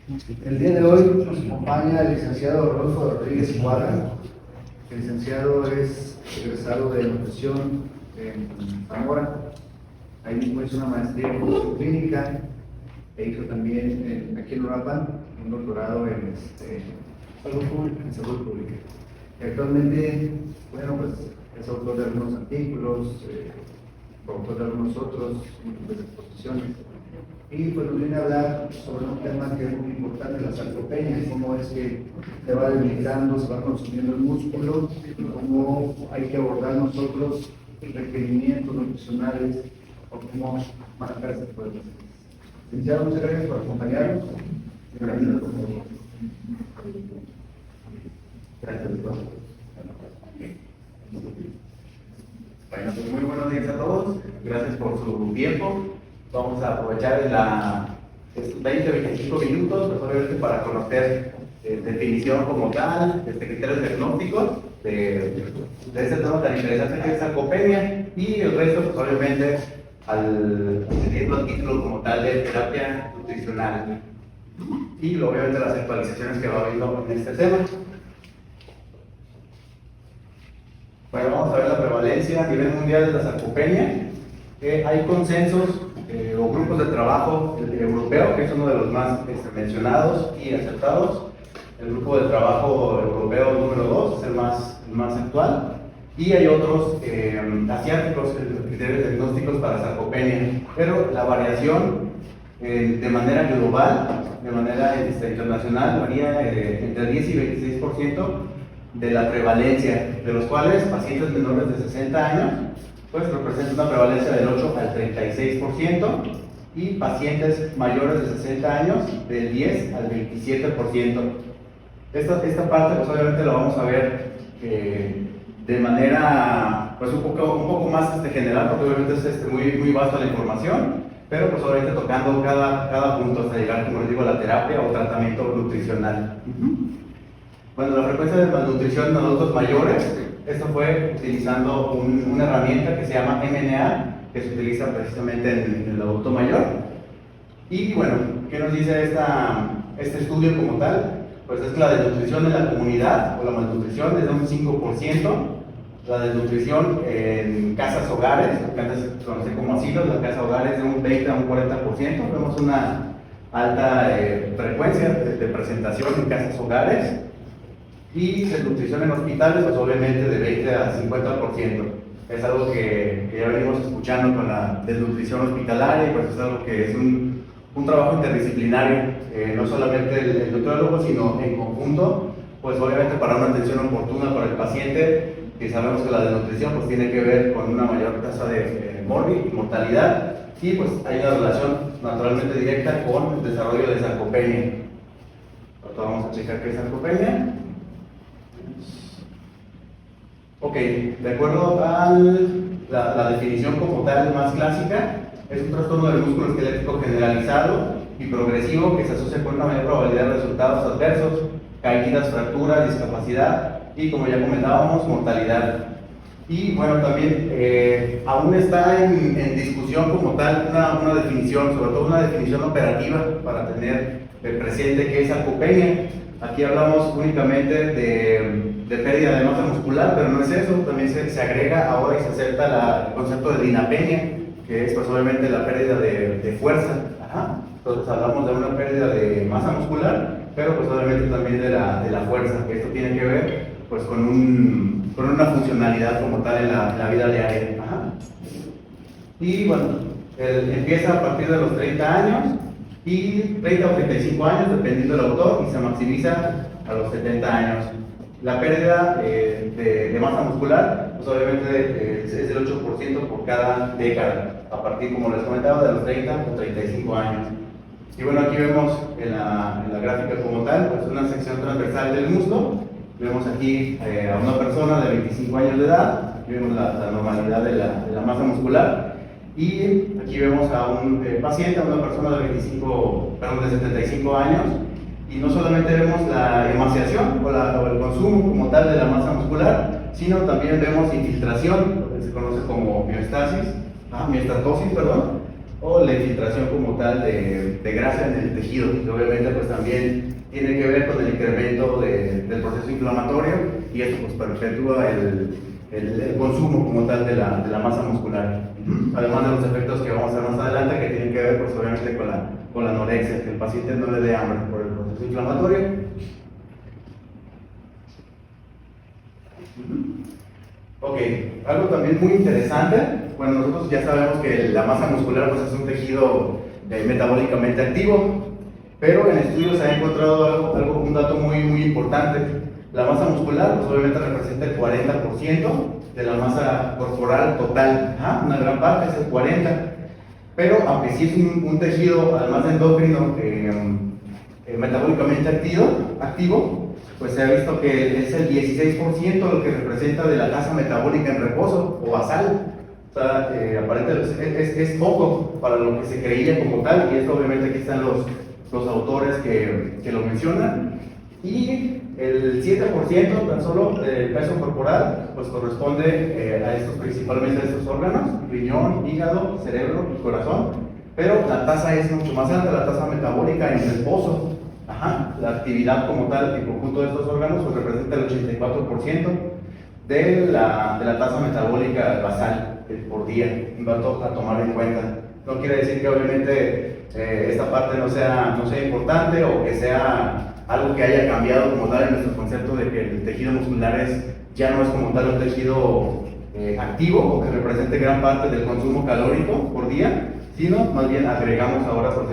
El día de hoy nos acompaña el licenciado Rodolfo Rodríguez Ibarra. El licenciado es egresado de nutrición en Zamora. Ahí mismo hizo una maestría en nutrición clínica e hizo también aquí en Uruapan un doctorado en salud pública. Y actualmente, bueno, pues es autor de algunos artículos, autor de algunos otros, múltiples exposiciones. Y pues nos viene a hablar sobre un tema que es muy importante, la sarcopenia, cómo es que se va debilitando, se va consumiendo el músculo, cómo hay que abordar nosotros requerimientos nutricionales o cómo manejar ese problema. Licenciado, muchas gracias por acompañarnos. Gracias, doctor. Bueno, pues muy buenos días a todos. Gracias por su tiempo. Vamos a aprovechar 20-25 minutos, pues, obviamente para conocer definición como tal, criterios diagnósticos de este tema tan interesante que es sarcopenia, y el resto, pues obviamente, teniendo el título como tal de terapia nutricional. Y obviamente las actualizaciones que va habiendo en este tema. Bueno, vamos a ver la prevalencia a nivel mundial de la sarcopenia. Hay consensos o grupos de trabajo europeo, que es uno de los más mencionados y aceptados. El grupo de trabajo europeo número 2 es el más actual. Y hay otros asiáticos, criterios diagnósticos para sarcopenia. Pero la variación de manera global, de manera internacional, varía entre 10 y 26% de la prevalencia, de los cuales pacientes menores de 60 años pues representa una prevalencia del 8 al 36%, y pacientes mayores de 60 años del 10 al 27%. Esta parte pues obviamente la vamos a ver de manera pues un poco más general, porque obviamente es muy vasta la información, pero pues obviamente tocando cada punto hasta llegar, como les digo, a la terapia o tratamiento nutricional. Bueno, la frecuencia de malnutrición en adultos mayores, esto fue utilizando una herramienta que se llama MNA, que se utiliza precisamente en el adulto mayor. Y bueno, ¿qué nos dice este estudio como tal? Pues es que la desnutrición en la comunidad, o la malnutrición, es de un 5%, la desnutrición en casas hogares, lo que antes se conocía como asilos, la casa hogares, de un 20 a un 40%, vemos una alta frecuencia de presentación en casas hogares. Y desnutrición en hospitales, pues obviamente de 20 a 50%. Es algo que ya venimos escuchando con la desnutrición hospitalaria, y pues es algo que es un trabajo interdisciplinario, no solamente el nutriólogo, sino en conjunto, pues obviamente para una atención oportuna para el paciente, que sabemos que la desnutrición pues tiene que ver con una mayor tasa de mortalidad, y pues hay una relación naturalmente directa con el desarrollo de sarcopenia. Ahora vamos a checar qué es sarcopenia. Ok, de acuerdo a la definición como tal más clásica, es un trastorno del músculo esquelético generalizado y progresivo que se asocia con una mayor probabilidad de resultados adversos, caídas, fracturas, discapacidad y, como ya comentábamos, mortalidad. Y bueno, también aún está en discusión como tal una definición, sobre todo una definición operativa para tener presente qué es sarcopenia. Aquí hablamos únicamente de pérdida de masa muscular, pero no es eso, también se agrega ahora y se acepta el concepto de dinapenia, que es pues obviamente la pérdida de fuerza. Entonces hablamos de una pérdida de masa muscular, pero pues obviamente también de la fuerza, que esto tiene que ver pues con una funcionalidad como tal en la vida diaria. Y bueno, empieza a partir de los 30 años, y 30 o 35 años, dependiendo del autor, y se maximiza a los 70 años. La pérdida de masa muscular, pues obviamente es del 8% por cada década, a partir, como les comentaba, de los 30 o 35 años. Y bueno, aquí vemos en la gráfica como tal, pues una sección transversal del muslo. Vemos aquí a una persona de 25 años de edad, aquí vemos la normalidad de la masa muscular. Y aquí vemos a un paciente, a una persona de 75 años, y no solamente vemos la emaciación o el consumo como tal de la masa muscular, sino también vemos infiltración, lo que se conoce como miostatosis, o la infiltración como tal de grasa en el tejido, que obviamente pues también tiene que ver con el incremento del proceso inflamatorio y esto pues perpetúa el consumo como tal de la masa muscular. Además de los efectos que vamos a ver más adelante que tienen que ver pues obviamente con la anorexia, que el paciente no le dé hambre por el proceso inflamatorio. Ok, algo también muy interesante, bueno, nosotros ya sabemos que la masa muscular pues, es un tejido metabólicamente activo, pero en estudios se ha encontrado un dato muy importante. La masa muscular pues, obviamente representa el 40% de la masa corporal total, una gran parte es el 40%, pero aunque sí es un tejido, además de endocrino, metabólicamente activo, pues se ha visto que es el 16% lo que representa de la tasa metabólica en reposo o basal. O sea, aparentemente es poco para lo que se creía como tal, y esto obviamente aquí están los autores que lo mencionan. Y el 7% tan solo del peso corporal pues corresponde a estos, principalmente a estos órganos, riñón, hígado, cerebro y corazón, pero la tasa es mucho más alta, la tasa metabólica en reposo. La actividad como tal, el conjunto de estos órganos, pues representa el 84% de la tasa metabólica basal por día, un dato a tomar en cuenta. No quiere decir que obviamente esta parte no sea importante o que sea algo que haya cambiado como tal en nuestro concepto de que el tejido muscular ya no es como tal un tejido activo o que represente gran parte del consumo calórico por día, sino más bien agregamos ahora pues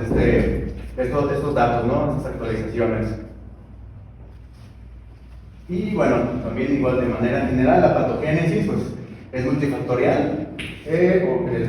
estos datos, ¿no? Estas actualizaciones. Y bueno, también igual de manera general, la patogénesis pues, es multifactorial,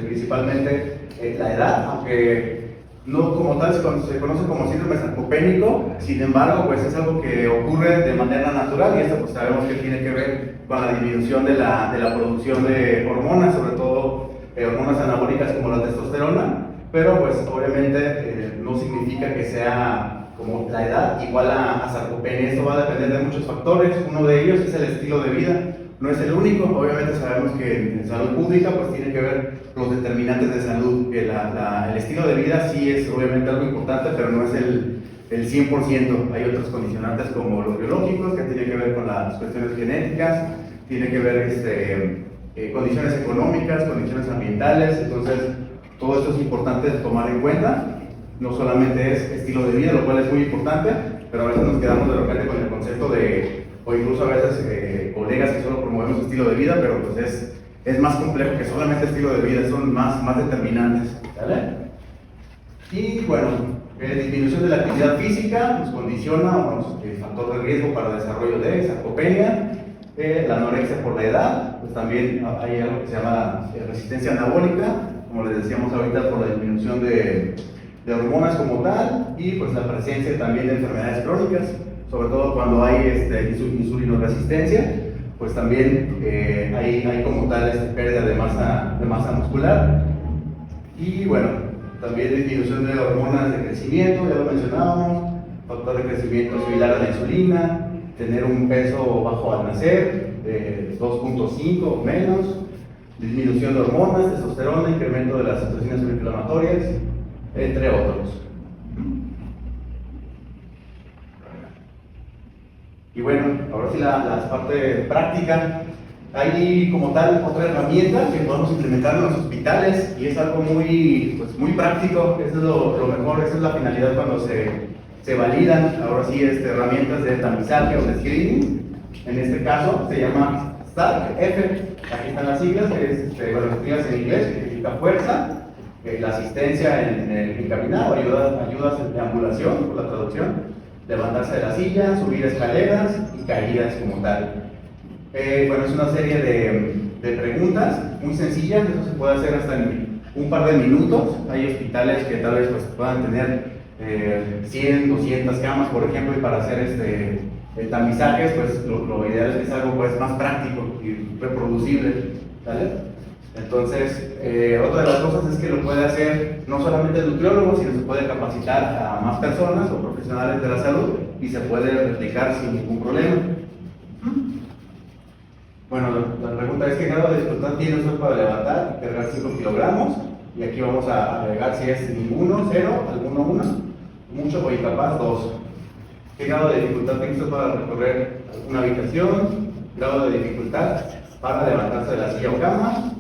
principalmente la edad, aunque no como tal se conoce como síndrome sarcopénico, sin embargo pues es algo que ocurre de manera natural y esto pues sabemos que tiene que ver con la disminución de la producción de hormonas, sobre todo hormonas anabólicas como la testosterona, pero pues obviamente no significa que sea como la edad igual a sarcopenia. Esto va a depender de muchos factores. Uno de ellos es el estilo de vida, no es el único. Obviamente sabemos que en salud pública pues tiene que ver los determinantes de salud, que el estilo de vida sí es obviamente algo importante, pero no es el 100%. Hay otros condicionantes como los biológicos, que tienen que ver con las cuestiones genéticas, tiene que ver condiciones económicas, condiciones ambientales. Entonces todo esto es importante tomar en cuenta. No solamente es estilo de vida, lo cual es muy importante, pero a veces nos quedamos de repente con el concepto o incluso a veces colegas que solo promovemos estilo de vida, pero pues es más complejo que solamente estilo de vida, son más determinantes, ¿vale? Y bueno, disminución de la actividad física nos condiciona factor de riesgo para el desarrollo de sarcopenia. La anorexia por la edad, pues también hay algo que se llama resistencia anabólica, como les decíamos ahorita, por la disminución de hormonas como tal, y pues la presencia también de enfermedades crónicas, sobre todo cuando hay insulinoresistencia, pues también hay como tal pérdida de masa muscular. Y bueno, también disminución de hormonas de crecimiento, ya lo mencionábamos, factor de crecimiento similar a la insulina, tener un peso bajo al nacer, de 2.5 o menos, disminución de hormonas, testosterona, incremento de las citocinas inflamatorias, entre otros. Y bueno, ahora sí la parte práctica. Hay como tal otra herramienta que podemos implementar en los hospitales y es algo muy práctico. Eso es lo mejor, esa es la finalidad cuando se validan ahora sí herramientas de tamizaje o de screening. En este caso se llama STARC-F. Aquí están las siglas, que es escritas en inglés, que significa fuerza, la asistencia en el encaminado, ayudas de ambulación, por la traducción, levantarse de la silla, subir escaleras y caídas como tal. Bueno, es una serie de preguntas muy sencillas, eso se puede hacer hasta en un par de minutos. Hay hospitales que tal vez puedan tener 100, 200 camas, por ejemplo, y para hacer tamizajes, pues lo ideal es que sea algo más práctico y reproducible, ¿vale? Entonces, otra de las cosas es que lo puede hacer no solamente el nutriólogo, sino se puede capacitar a más personas o profesionales de la salud y se puede replicar sin ningún problema. Bueno, la pregunta es: ¿qué grado de dificultad tiene usted para levantar y cargar 5 kilogramos? Y aquí vamos a agregar si es ninguno, 0, alguno 1, mucho o incapaz 2. ¿Qué grado de dificultad tiene usted para recorrer una habitación? Grado de dificultad para levantarse de la silla o cama.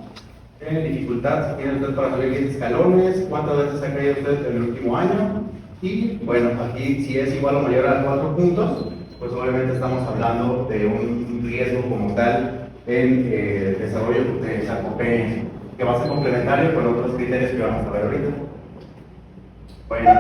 Dificultad tiene usted para subir 10 escalones. ¿Cuántas veces ha caído usted en el último año? Y bueno, aquí si es igual o mayor a 4 puntos, pues obviamente estamos hablando de un riesgo como tal en desarrollo de sarcopenia, que va a ser complementario con otros criterios que vamos a ver ahorita. Bueno,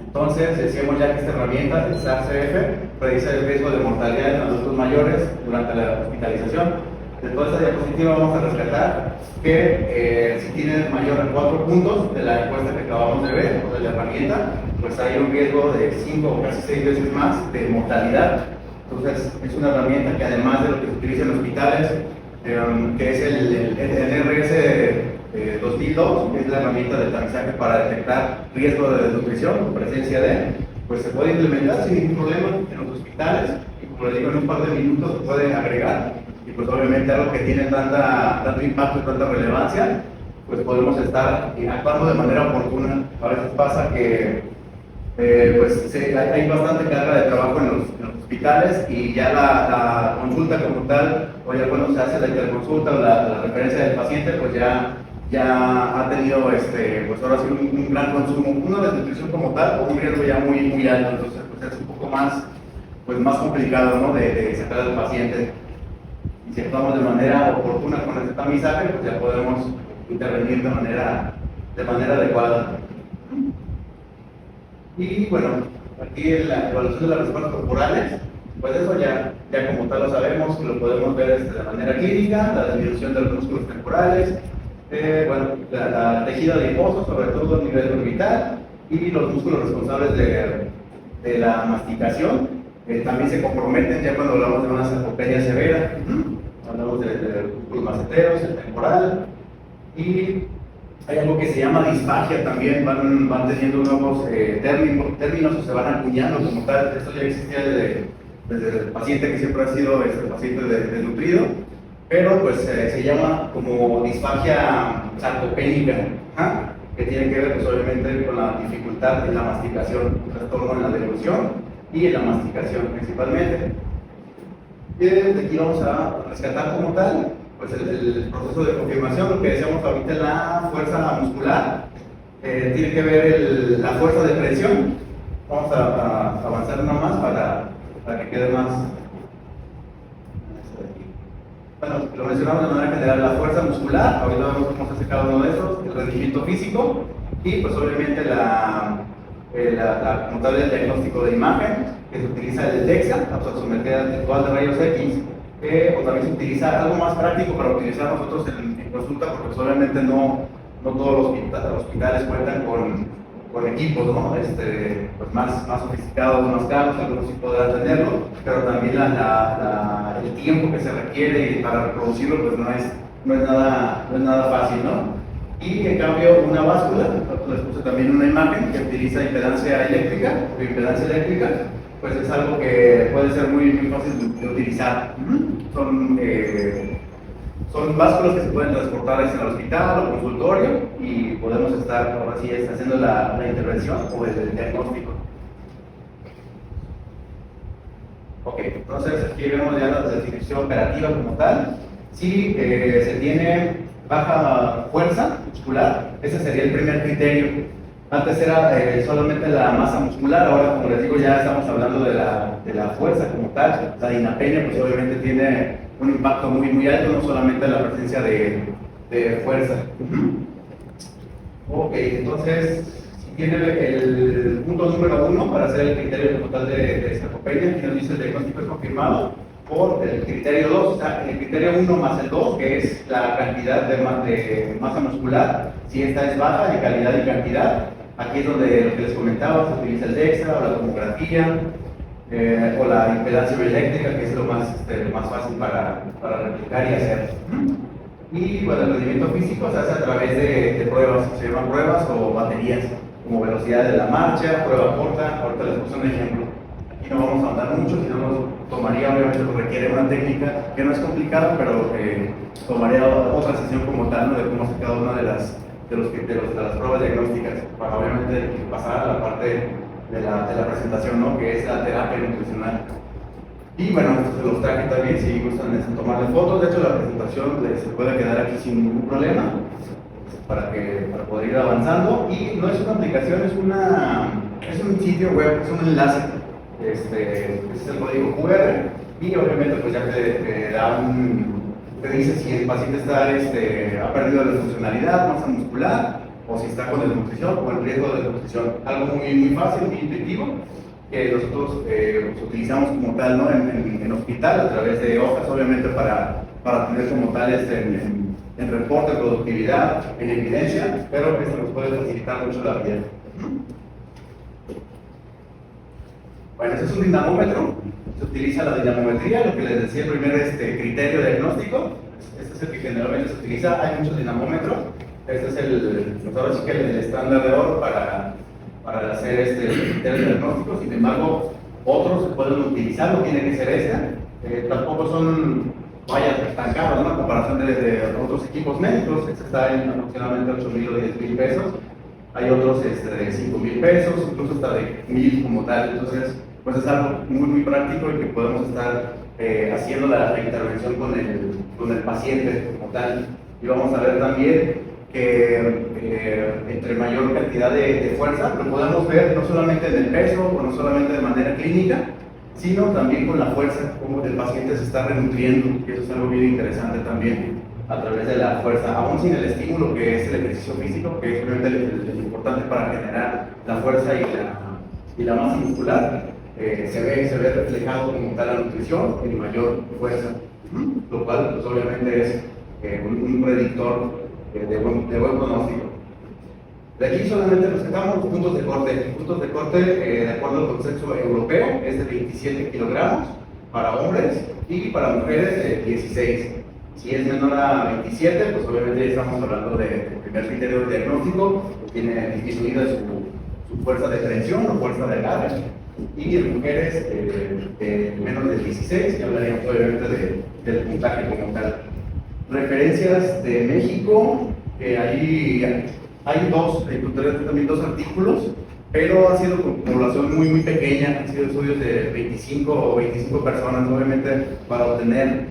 entonces decíamos ya que esta herramienta, el SARS-CF, predice el riesgo de mortalidad en adultos mayores durante la hospitalización. De toda esta diapositiva vamos a rescatar que si tienen mayor a 4 puntos de la encuesta que acabamos de ver, o de la herramienta, pues hay un riesgo de 5 o casi 6 veces más de mortalidad. Entonces, es una herramienta que además de lo que se utiliza en hospitales, que es el NRS 2002, que es la herramienta de tamizaje para detectar riesgo de desnutrición o presencia de, pues se puede implementar sin ningún problema en los hospitales, y como les digo, en un par de minutos se puede agregar, y pues obviamente algo que tiene tanto impacto y tanta relevancia, pues podemos estar actuando de manera oportuna. A veces pasa que hay bastante carga de trabajo en los hospitales, y ya la consulta como tal, o ya cuando se hace la interconsulta o la referencia del paciente, pues ya ha tenido pues ahora sí un gran consumo, una desnutrición como tal, o un riesgo ya muy alto. Entonces pues es un poco más complicado, ¿no?, de sacar al paciente. Y si actuamos de manera oportuna con este tamizaje, pues ya podemos intervenir de manera adecuada. Y bueno, aquí en la evaluación de las respuestas corporales, pues eso ya como tal lo sabemos, que lo podemos ver de manera clínica, la disminución de los músculos temporales, la tejido adiposo, sobre todo a nivel orbital, y los músculos responsables de la masticación, también se comprometen ya cuando hablamos de una sarcopenia severa. Hablamos de los músculos maceteros, el temporal, y hay algo que se llama disfagia también, van teniendo nuevos términos o se van acuñando como tal. Esto ya existía desde el paciente que siempre ha sido paciente desnutrido, pero pues se llama como disfagia sarcopénica, que tiene que ver pues obviamente con la dificultad en la masticación, un trastorno en la deglución y en la masticación principalmente. Y aquí vamos a rescatar como tal pues el proceso de confirmación, lo que decíamos ahorita, la fuerza muscular, tiene que ver la fuerza de presión. Vamos a avanzar una más para que quede más. Bueno, lo mencionamos de manera general, la fuerza muscular, ahorita vemos cómo se hace cada uno de esos, el rendimiento físico, y pues obviamente como tal el diagnóstico de imagen, que se utiliza el DEXA, absorción virtual de rayos X, o también se utiliza algo más práctico para utilizar nosotros en consulta, porque pues obviamente no todos los hospitales cuentan con equipos, ¿no? Pues más sofisticados, más caros, algunos sí podrán tenerlo, pero también el tiempo que se requiere para reproducirlo pues no es nada fácil, ¿no? Y en cambio una báscula, les puse también una imagen que utiliza impedancia eléctrica, pues es algo que puede ser muy fácil de utilizar. Son básculas que se pueden transportar en el hospital o consultorio, y podemos estar ahora sí haciendo la intervención o el diagnóstico. Ok, entonces aquí vemos ya la descripción operativa como tal. Si se tiene baja fuerza muscular, ese sería el primer criterio. Antes era solamente la masa muscular, ahora como les digo ya estamos hablando de la fuerza como tal. La dinapenia pues obviamente tiene un impacto muy alto, no solamente la presencia de fuerza. Ok, entonces si tiene el punto número 1 para hacer el criterio total de sarcopenia, aquí nos dice el diagnóstico es confirmado por el criterio 2, o sea, el criterio 1 más el 2, que es la cantidad de masa muscular, si esta es baja de calidad y cantidad. Aquí es donde lo que les comentaba, se utiliza el DEXA o la tomografía, o la impedancia eléctrica, que es lo más fácil para replicar y hacer. Y bueno, el rendimiento físico se hace a través de pruebas, se llaman pruebas o baterías, como velocidad de la marcha, prueba corta. Ahorita les puse un ejemplo. Aquí no vamos a andar mucho, sino nos tomaría, obviamente, requiere una técnica que no es complicada, pero tomaría otra sesión como tal, ¿no?, de cómo hacer cada una de de las pruebas diagnósticas, para obviamente pasar a la parte de la presentación, ¿no? Que es la terapia nutricional. Y bueno, se los traje también si gustan tomarle fotos. De hecho, la presentación se puede quedar aquí sin ningún problema para poder ir avanzando. Y no es una aplicación, es un sitio web, es un enlace. Este es el código QR y obviamente pues ya te dice si el paciente ha perdido la funcionalidad, masa muscular, o si está con desnutrición o en riesgo de desnutrición. Algo muy, muy fácil, muy intuitivo, que nosotros pues, utilizamos como tal, ¿no? en hospital, a través de hojas, obviamente para tener como tal en reporte de productividad, en evidencia, pero que se nos puede facilitar mucho la vida. Bueno, ese es un dinamómetro. Se utiliza la dinamometría, lo que les decía, el primer criterio diagnóstico. Este es el que generalmente se utiliza. Hay muchos dinamómetros. Este es ahora sí que el estándar de oro para hacer criterios diagnósticos. Sin embargo, otros se pueden utilizar, no tiene que ser tampoco son, tan caros, ¿no? En comparación de otros equipos médicos. Este está en aproximadamente 8,000 o 10,000 pesos. Hay otros de 5,000 pesos, incluso hasta de 1,000 como tal. Entonces, pues es algo muy, muy práctico y que podemos estar haciendo la intervención con el paciente como tal. Y vamos a ver también que entre mayor cantidad de fuerza, lo podemos ver no solamente en el peso o no solamente de manera clínica, sino también con la fuerza, cómo el paciente se está renutriendo, que eso es algo bien interesante también, a través de la fuerza, aún sin el estímulo que es el ejercicio físico, que es realmente el importante para generar la fuerza y la masa muscular. Se ve reflejado como tal la nutrición en mayor fuerza, lo cual pues, obviamente es un predictor de buen pronóstico. De aquí solamente rescatamos los puntos de corte. Puntos de corte, de acuerdo al consenso europeo, es de 27 kilogramos para hombres y para mujeres 16. Si es menor a 27, pues obviamente ya estamos hablando del primer criterio diagnóstico, que tiene disminuida su fuerza de tensión o fuerza de agarre. Y en mujeres menos de 16, ya hablaríamos obviamente del puntaje como tal. Referencias de México, hay también dos artículos, pero ha sido con población muy, muy pequeña, han sido estudios de 25 personas, obviamente para obtener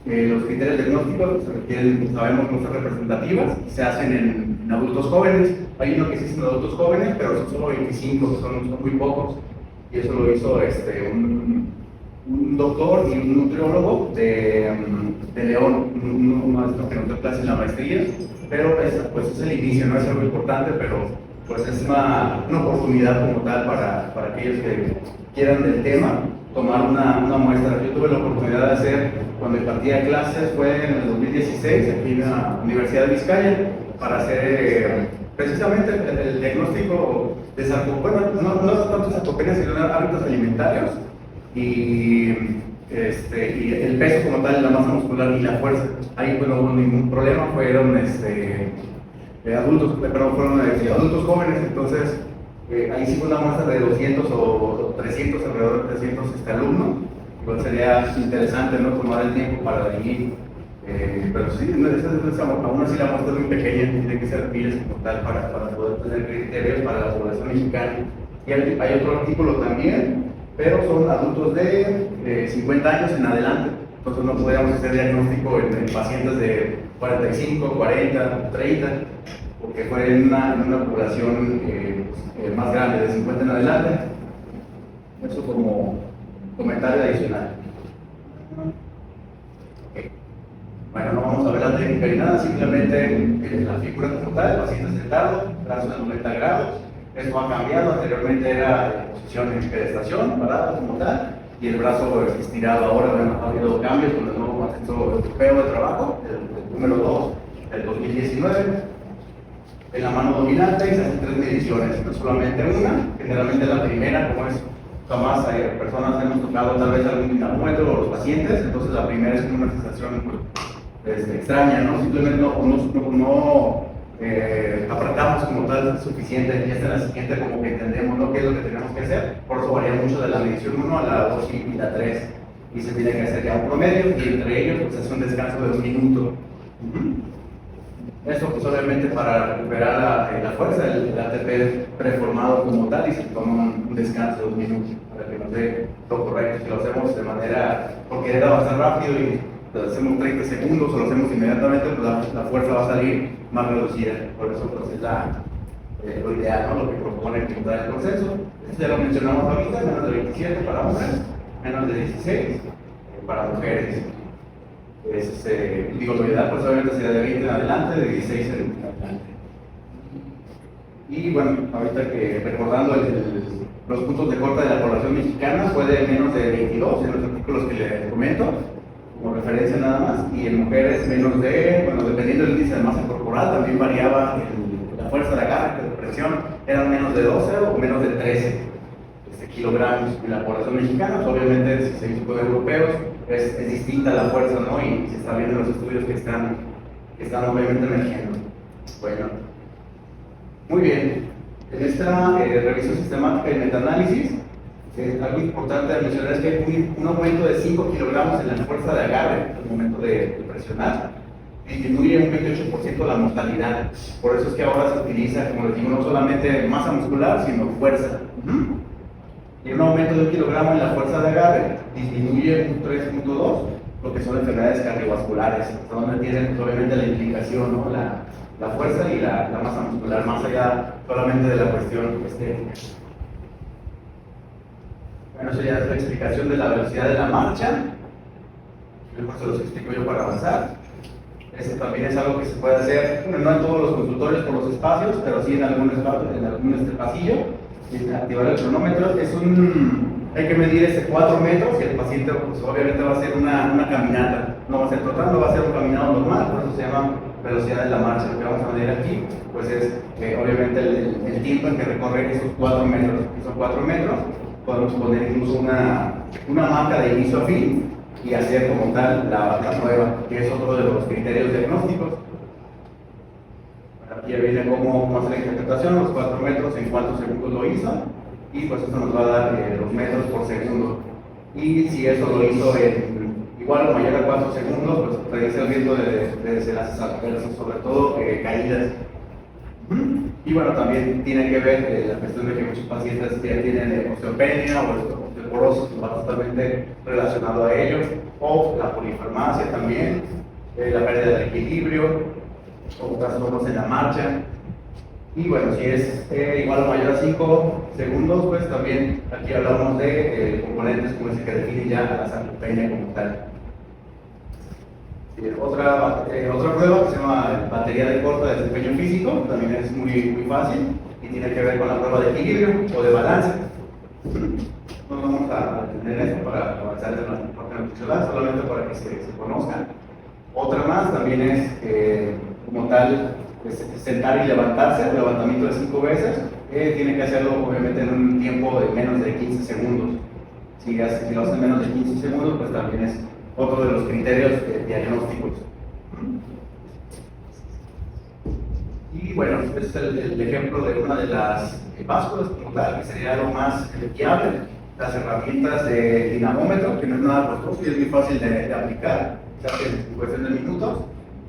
los criterios diagnósticos se requieren, sabemos, muestras representativas, se hacen en adultos jóvenes. Hay uno que se hizo en adultos jóvenes, pero son solo 25, son muy pocos. Y eso lo hizo un doctor y un nutriólogo de León, un maestro que nos dio clase en la maestría, pero pues es el inicio, no es algo importante, pero pues es una oportunidad como tal para aquellos que quieran del tema tomar una muestra. Yo tuve la oportunidad de hacer, cuando impartía clases, fue en el 2016, aquí en la Universidad de Vizcaya, para hacer precisamente el diagnóstico de sarcopenia, no tanto sarcopenia, sino de hábitos alimentarios y el peso como tal, la masa muscular y la fuerza. Ahí pues, no hubo ningún problema, fueron adultos jóvenes, entonces ahí sí fue una muestra de 200 o 300, alrededor de 300 alumnos. Igual sería interesante, ¿no?, tomar el tiempo para dividir. Pero sí, aún así la muestra es muy pequeña, tiene que ser miles como tal para poder tener criterios para la población mexicana. Y hay otro artículo también, pero son adultos de 50 años en adelante. Entonces no podríamos hacer diagnóstico en pacientes de 45, 40, 30, porque fue en una población más grande, de 50 en adelante. Eso como comentario adicional. Bueno, no vamos a ver la técnica ni nada, simplemente la figura como tal, el paciente sentado, brazo de 90 grados. Esto ha cambiado, anteriormente era de posición en pedestación, parado como tal, y el brazo estirado. Ahora ha habido cambios con el nuevo consenso europeo de trabajo, el número 2 del 2019. En la mano dominante se hacen 3 mediciones, no solamente una, generalmente la primera, como es jamás personas hemos tocado tal vez algún dinamómetro o los pacientes, entonces la primera es una sensación extraña, ¿no? Simplemente no apretamos como tal suficiente, y esta es la siguiente como que entendemos, ¿no?, qué es lo que tenemos que hacer. Por eso varía mucho de la medición 1 a la 2 y la 3, y se tiene que hacer ya un promedio, y entre ellos pues es un descanso de 1 minuto. Esto pues obviamente para recuperar la fuerza, el ATP preformado como tal, y se toma un descanso de 1 minuto para que nos dé lo correcto. Si lo hacemos de manera, porque querer avanzar rápido y lo hacemos 30 segundos o lo hacemos inmediatamente, pues la fuerza va a salir más reducida. Por eso pues es lo ideal, ¿no? Lo que propone el consenso. Esto ya lo mencionamos ahorita: menos de 27 para hombres, menos de 16 para mujeres. Digo, lo ideal pues obviamente sería de 20 en adelante, de 16 en adelante. Y bueno, ahorita que recordando los puntos de corte de la población mexicana, fue de menos de 22 en los artículos que les comento, como referencia nada más, y en mujeres menos de, bueno, dependiendo del índice de masa corporal, también variaba la fuerza de agarre, de presión, eran menos de 12 o menos de 13 kilogramos en la población mexicana. Pues obviamente, si se hizo con europeos, es distinta la fuerza, ¿no? Y se está viendo en los estudios que están obviamente emergiendo. Bueno, muy bien. En esta revisión sistemática y metaanálisis, algo importante a mencionar es que hay un aumento de 5 kilogramos en la fuerza de agarre al momento de presionar, disminuye un 28% la mortalidad. Por eso es que ahora se utiliza, como les digo, no solamente masa muscular, sino fuerza. Y un aumento de 1 kilogramo en la fuerza de agarre disminuye un 3.2 lo que son enfermedades cardiovasculares, donde tienen pues, obviamente la implicación, ¿no? La fuerza y la masa muscular, más allá solamente de la cuestión estética. Bueno, eso ya es la explicación de la velocidad de la marcha. Mejor se los explico yo para avanzar. Este también es algo que se puede hacer, bueno, no en todos los consultorios por los espacios, pero sí en algún espacio, en algún pasillo. Activar el cronómetro. Hay que medir 4 metros y el paciente pues, obviamente va a hacer una caminata, no va a ser trotando, va a ser un caminado normal, por eso se llama velocidad de la marcha. Lo que vamos a medir aquí pues es obviamente el tiempo en que recorre esos 4 metros. Esos 4 metros podemos poner incluso una marca de inicio a fin y hacer como tal la prueba, que es otro de los criterios diagnósticos. Aquí ya viene cómo hacer la interpretación, los 4 metros, en cuántos segundos lo hizo, y pues eso nos va a dar los metros por segundo. Y si eso lo hizo en igual o mayor a 4 segundos, pues reduce el riesgo de desenlaces adversos, sobre todo caídas. Y bueno, también tiene que ver la cuestión de que muchos pacientes ya tienen osteopenia o osteoporosis, que va totalmente relacionado a ello, o la polifarmacia también, la pérdida de equilibrio, o trastornos en la marcha. Y bueno, si es igual o mayor a 5 segundos, pues también aquí hablamos de componentes como ese que define ya a la sarcopenia como tal. Otra prueba que se llama batería de corto de desempeño físico, también es muy fácil y tiene que ver con la prueba de equilibrio o de balance. No vamos a tener esto para avanzar en la parte nutricional, solamente para que se conozcan. Otra más también es como tal, pues, sentar y levantarse, un levantamiento de 5 veces, tiene que hacerlo obviamente en un tiempo de menos de 15 segundos. Si lo hace en menos de 15 segundos, pues también es otro de los criterios diagnósticos. Y bueno, este es el ejemplo de una de las básculas, como tal, que sería lo más fiable, las herramientas de dinamómetro, que no es nada costoso y es muy fácil de aplicar, se hace en cuestión de minutos.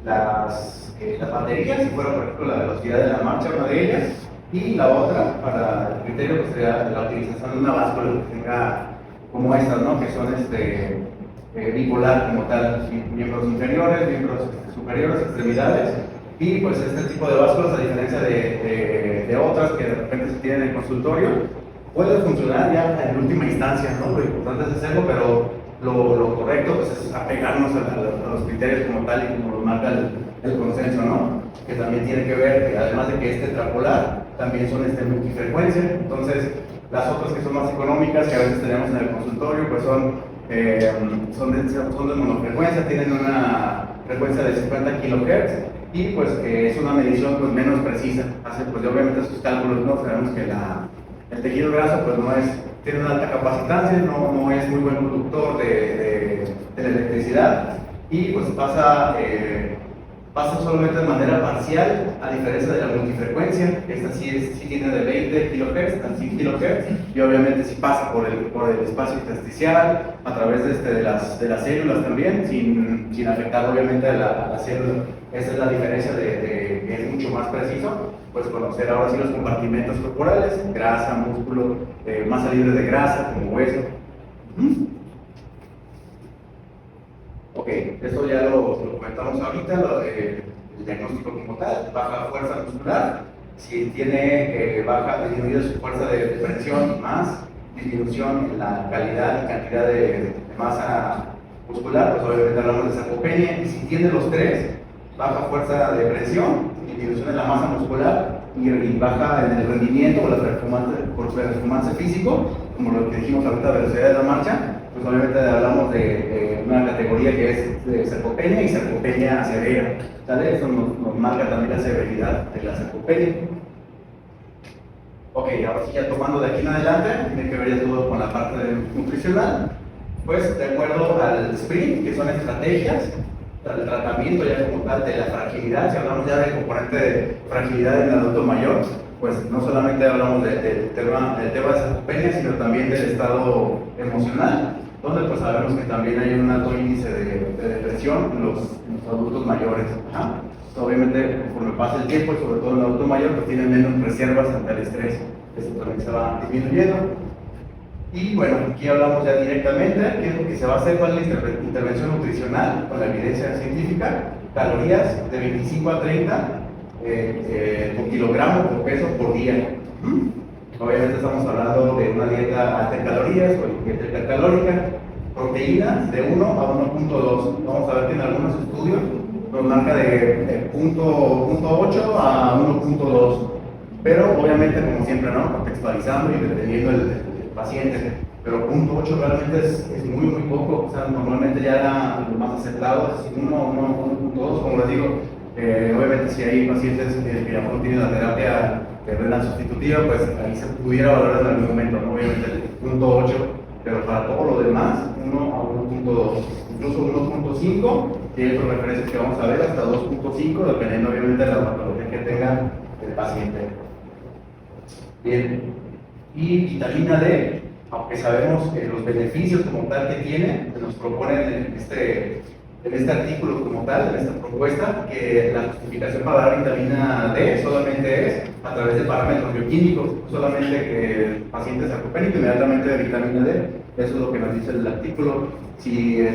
Las baterías, si fuera por ejemplo la velocidad de la marcha, una de ellas, y la otra para el criterio pues sería la utilización de una báscula que tenga como estas, ¿no? Que son bipolar como tal, miembros inferiores, miembros superiores, extremidades, y pues este tipo de básculas, a diferencia de otras que de repente se tienen en el consultorio, puede funcionar ya en última instancia, ¿no? Lo importante es hacerlo, pero lo correcto pues, es apegarnos a los criterios como tal y como lo marca el consenso, ¿no? Que también tiene que ver, que además de que es tetrapolar, también son multifrecuencia. Entonces, las otras que son más económicas, que a veces tenemos en el consultorio, pues son de monofrecuencia, tienen una frecuencia de 50 kHz y pues es una medición pues, menos precisa. Hace pues obviamente sus cálculos, ¿no? Sabemos que el tejido graso pues tiene una alta capacitancia, no es muy buen conductor de la electricidad y pues pasa solamente de manera parcial, a diferencia de la multifrecuencia. Esta sí tiene de 20 kHz a 100 kHz y obviamente sí pasa por el espacio intersticial, a través de las células también, sin afectar obviamente a la célula. Esa es la diferencia de es mucho más preciso, pues conocer ahora sí los compartimentos corporales, grasa, músculo, masa libre de grasa, como hueso. Ok, esto ya lo comentamos ahorita, el diagnóstico como tal, baja fuerza muscular, si tiene disminuida su fuerza de presión más disminución en la calidad y cantidad de masa muscular, pues obviamente hablamos de sarcopenia, y si tiene los tres, baja fuerza de presión, disminución en la masa muscular y baja en el rendimiento o la performance físico, como lo que dijimos ahorita, velocidad de la marcha, pues obviamente hablamos de una categoría que es de sarcopenia y sarcopenia severa, ¿sale? Eso nos marca también la severidad de la sarcopenia. Ok, ahora sí ya tomando de aquí en adelante, tiene que ver ya todo con la parte nutricional, pues de acuerdo al sprint, que son estrategias, el tratamiento ya como tal de la fragilidad, si hablamos ya del componente de fragilidad en el adulto mayor, pues no solamente hablamos del tema de sarcopenia, sino también del estado emocional, donde pues sabemos que también hay un alto índice de depresión en los adultos mayores. Obviamente, conforme pasa el tiempo, y sobre todo el adulto mayor, pues tiene menos reservas ante el estrés, esto también se va disminuyendo. Y bueno, aquí hablamos ya directamente, qué es lo que se va a hacer, cuál es la intervención nutricional con la evidencia científica, calorías de 25 a 30 por kilogramo por peso por día. Obviamente estamos hablando de una dieta alta en calorías o dieta hipercalórica, proteínas de 1 a 1.2. Vamos a ver que en algunos estudios nos marca de 0.8 a 1.2, pero obviamente como siempre, ¿no? Contextualizando y dependiendo el paciente, pero 0.8 realmente es muy poco, o sea, normalmente ya lo más aceptado es 1.2, como les digo. Obviamente si hay pacientes que ya no tienen la terapia renal sustitutiva, pues ahí se pudiera valorar en algún momento, ¿no? Obviamente el 0.8, pero para todo lo demás, 1 a 1.2, incluso 1.5, tiene otras referencias que vamos a ver, hasta 2.5, dependiendo obviamente de la patología que tenga el paciente. Bien, y vitamina D, aunque sabemos que los beneficios como tal que tiene, nos proponen en este artículo como tal, en esta propuesta, que la justificación para dar vitamina D solamente es a través de parámetros bioquímicos, solamente que el paciente sarcopénico inmediatamente de vitamina D, eso es lo que nos dice el artículo. Si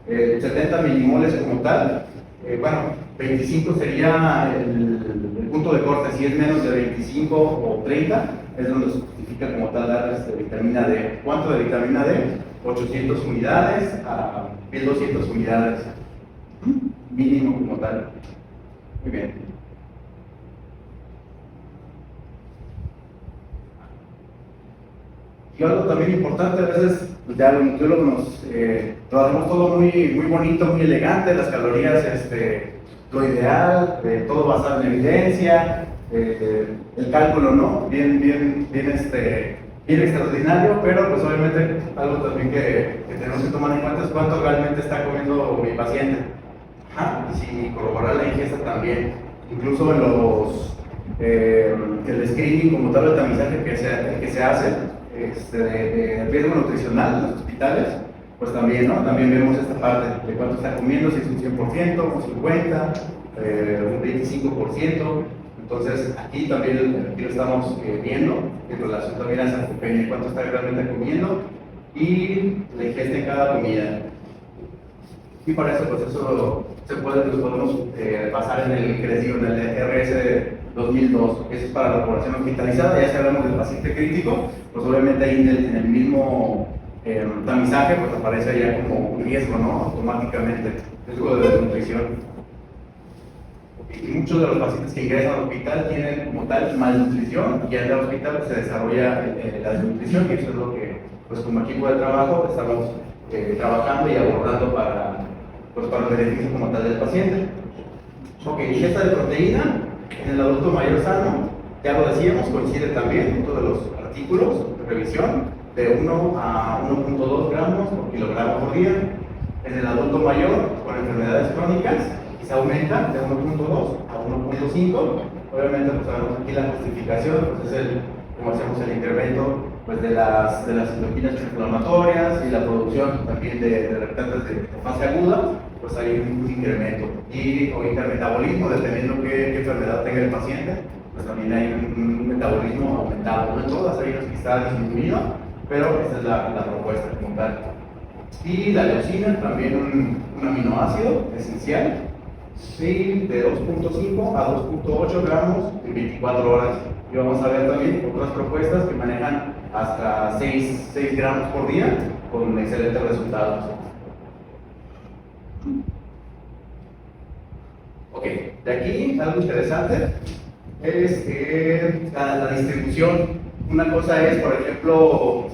70 milimoles como tal, bueno, 25 sería el punto de corte, si es menos de 25 o 30, es donde se justifica como tal dar vitamina D. ¿Cuánto de vitamina D? 800 unidades a 1200 unidades, mínimo como tal. Muy bien. Y algo también importante, a veces pues ya los nutriólogos nos trabajamos todo muy bonito, muy elegante, las calorías, lo ideal, todo basado en evidencia, el cálculo, ¿no? Bien extraordinario, pero pues obviamente algo también que tenemos que tomar en cuenta es cuánto realmente está comiendo mi paciente. Y si corroborar la ingesta también, incluso en el screening como tal, el tamizaje que se hace de riesgo nutricional en los hospitales, pues también, ¿no? También vemos esta parte de cuánto está comiendo, si es un 100%, un 50%, un 25%. Entonces, aquí también lo estamos viendo en relación también a sarcopenia, cuánto está realmente comiendo y la ingesta en cada comida. Y para eso, pues eso lo podemos basar en el que les digo, en el RS 2002, que eso es para la población hospitalizada. Ya si hablamos del paciente crítico, pues obviamente ahí en el mismo tamizaje, pues aparece ya como un riesgo, ¿no? Automáticamente, riesgo de desnutrición. Y muchos de los pacientes que ingresan al hospital tienen como tal malnutrición y en el hospital pues, se desarrolla la desnutrición, y eso es lo que, pues como equipo de trabajo, estamos trabajando y abordando para el beneficio como tal del paciente. Ok, ingesta de proteína en el adulto mayor sano, ya lo decíamos, coincide también en todos los artículos de revisión, de 1 a 1.2 gramos por kilogramo por día. En el adulto mayor con enfermedades crónicas, se aumenta de 1.2 a 1.5. Obviamente, pues sabemos aquí la justificación, pues es como hacemos el incremento pues, de las citoquinas inflamatorias y la producción también de reactantes de fase aguda, pues hay un incremento. Y ahorita el metabolismo, dependiendo qué enfermedad tenga el paciente, pues también hay un metabolismo aumentado. No en todas hay unos que están disminuidos, pero esa es la propuesta como tal. Y la leucina, también un aminoácido esencial, sí, de 2.5 a 2.8 gramos en 24 horas. Y vamos a ver también otras propuestas que manejan hasta 6 gramos por día con excelentes resultados. Ok, de aquí algo interesante es la distribución. Una cosa es, por ejemplo,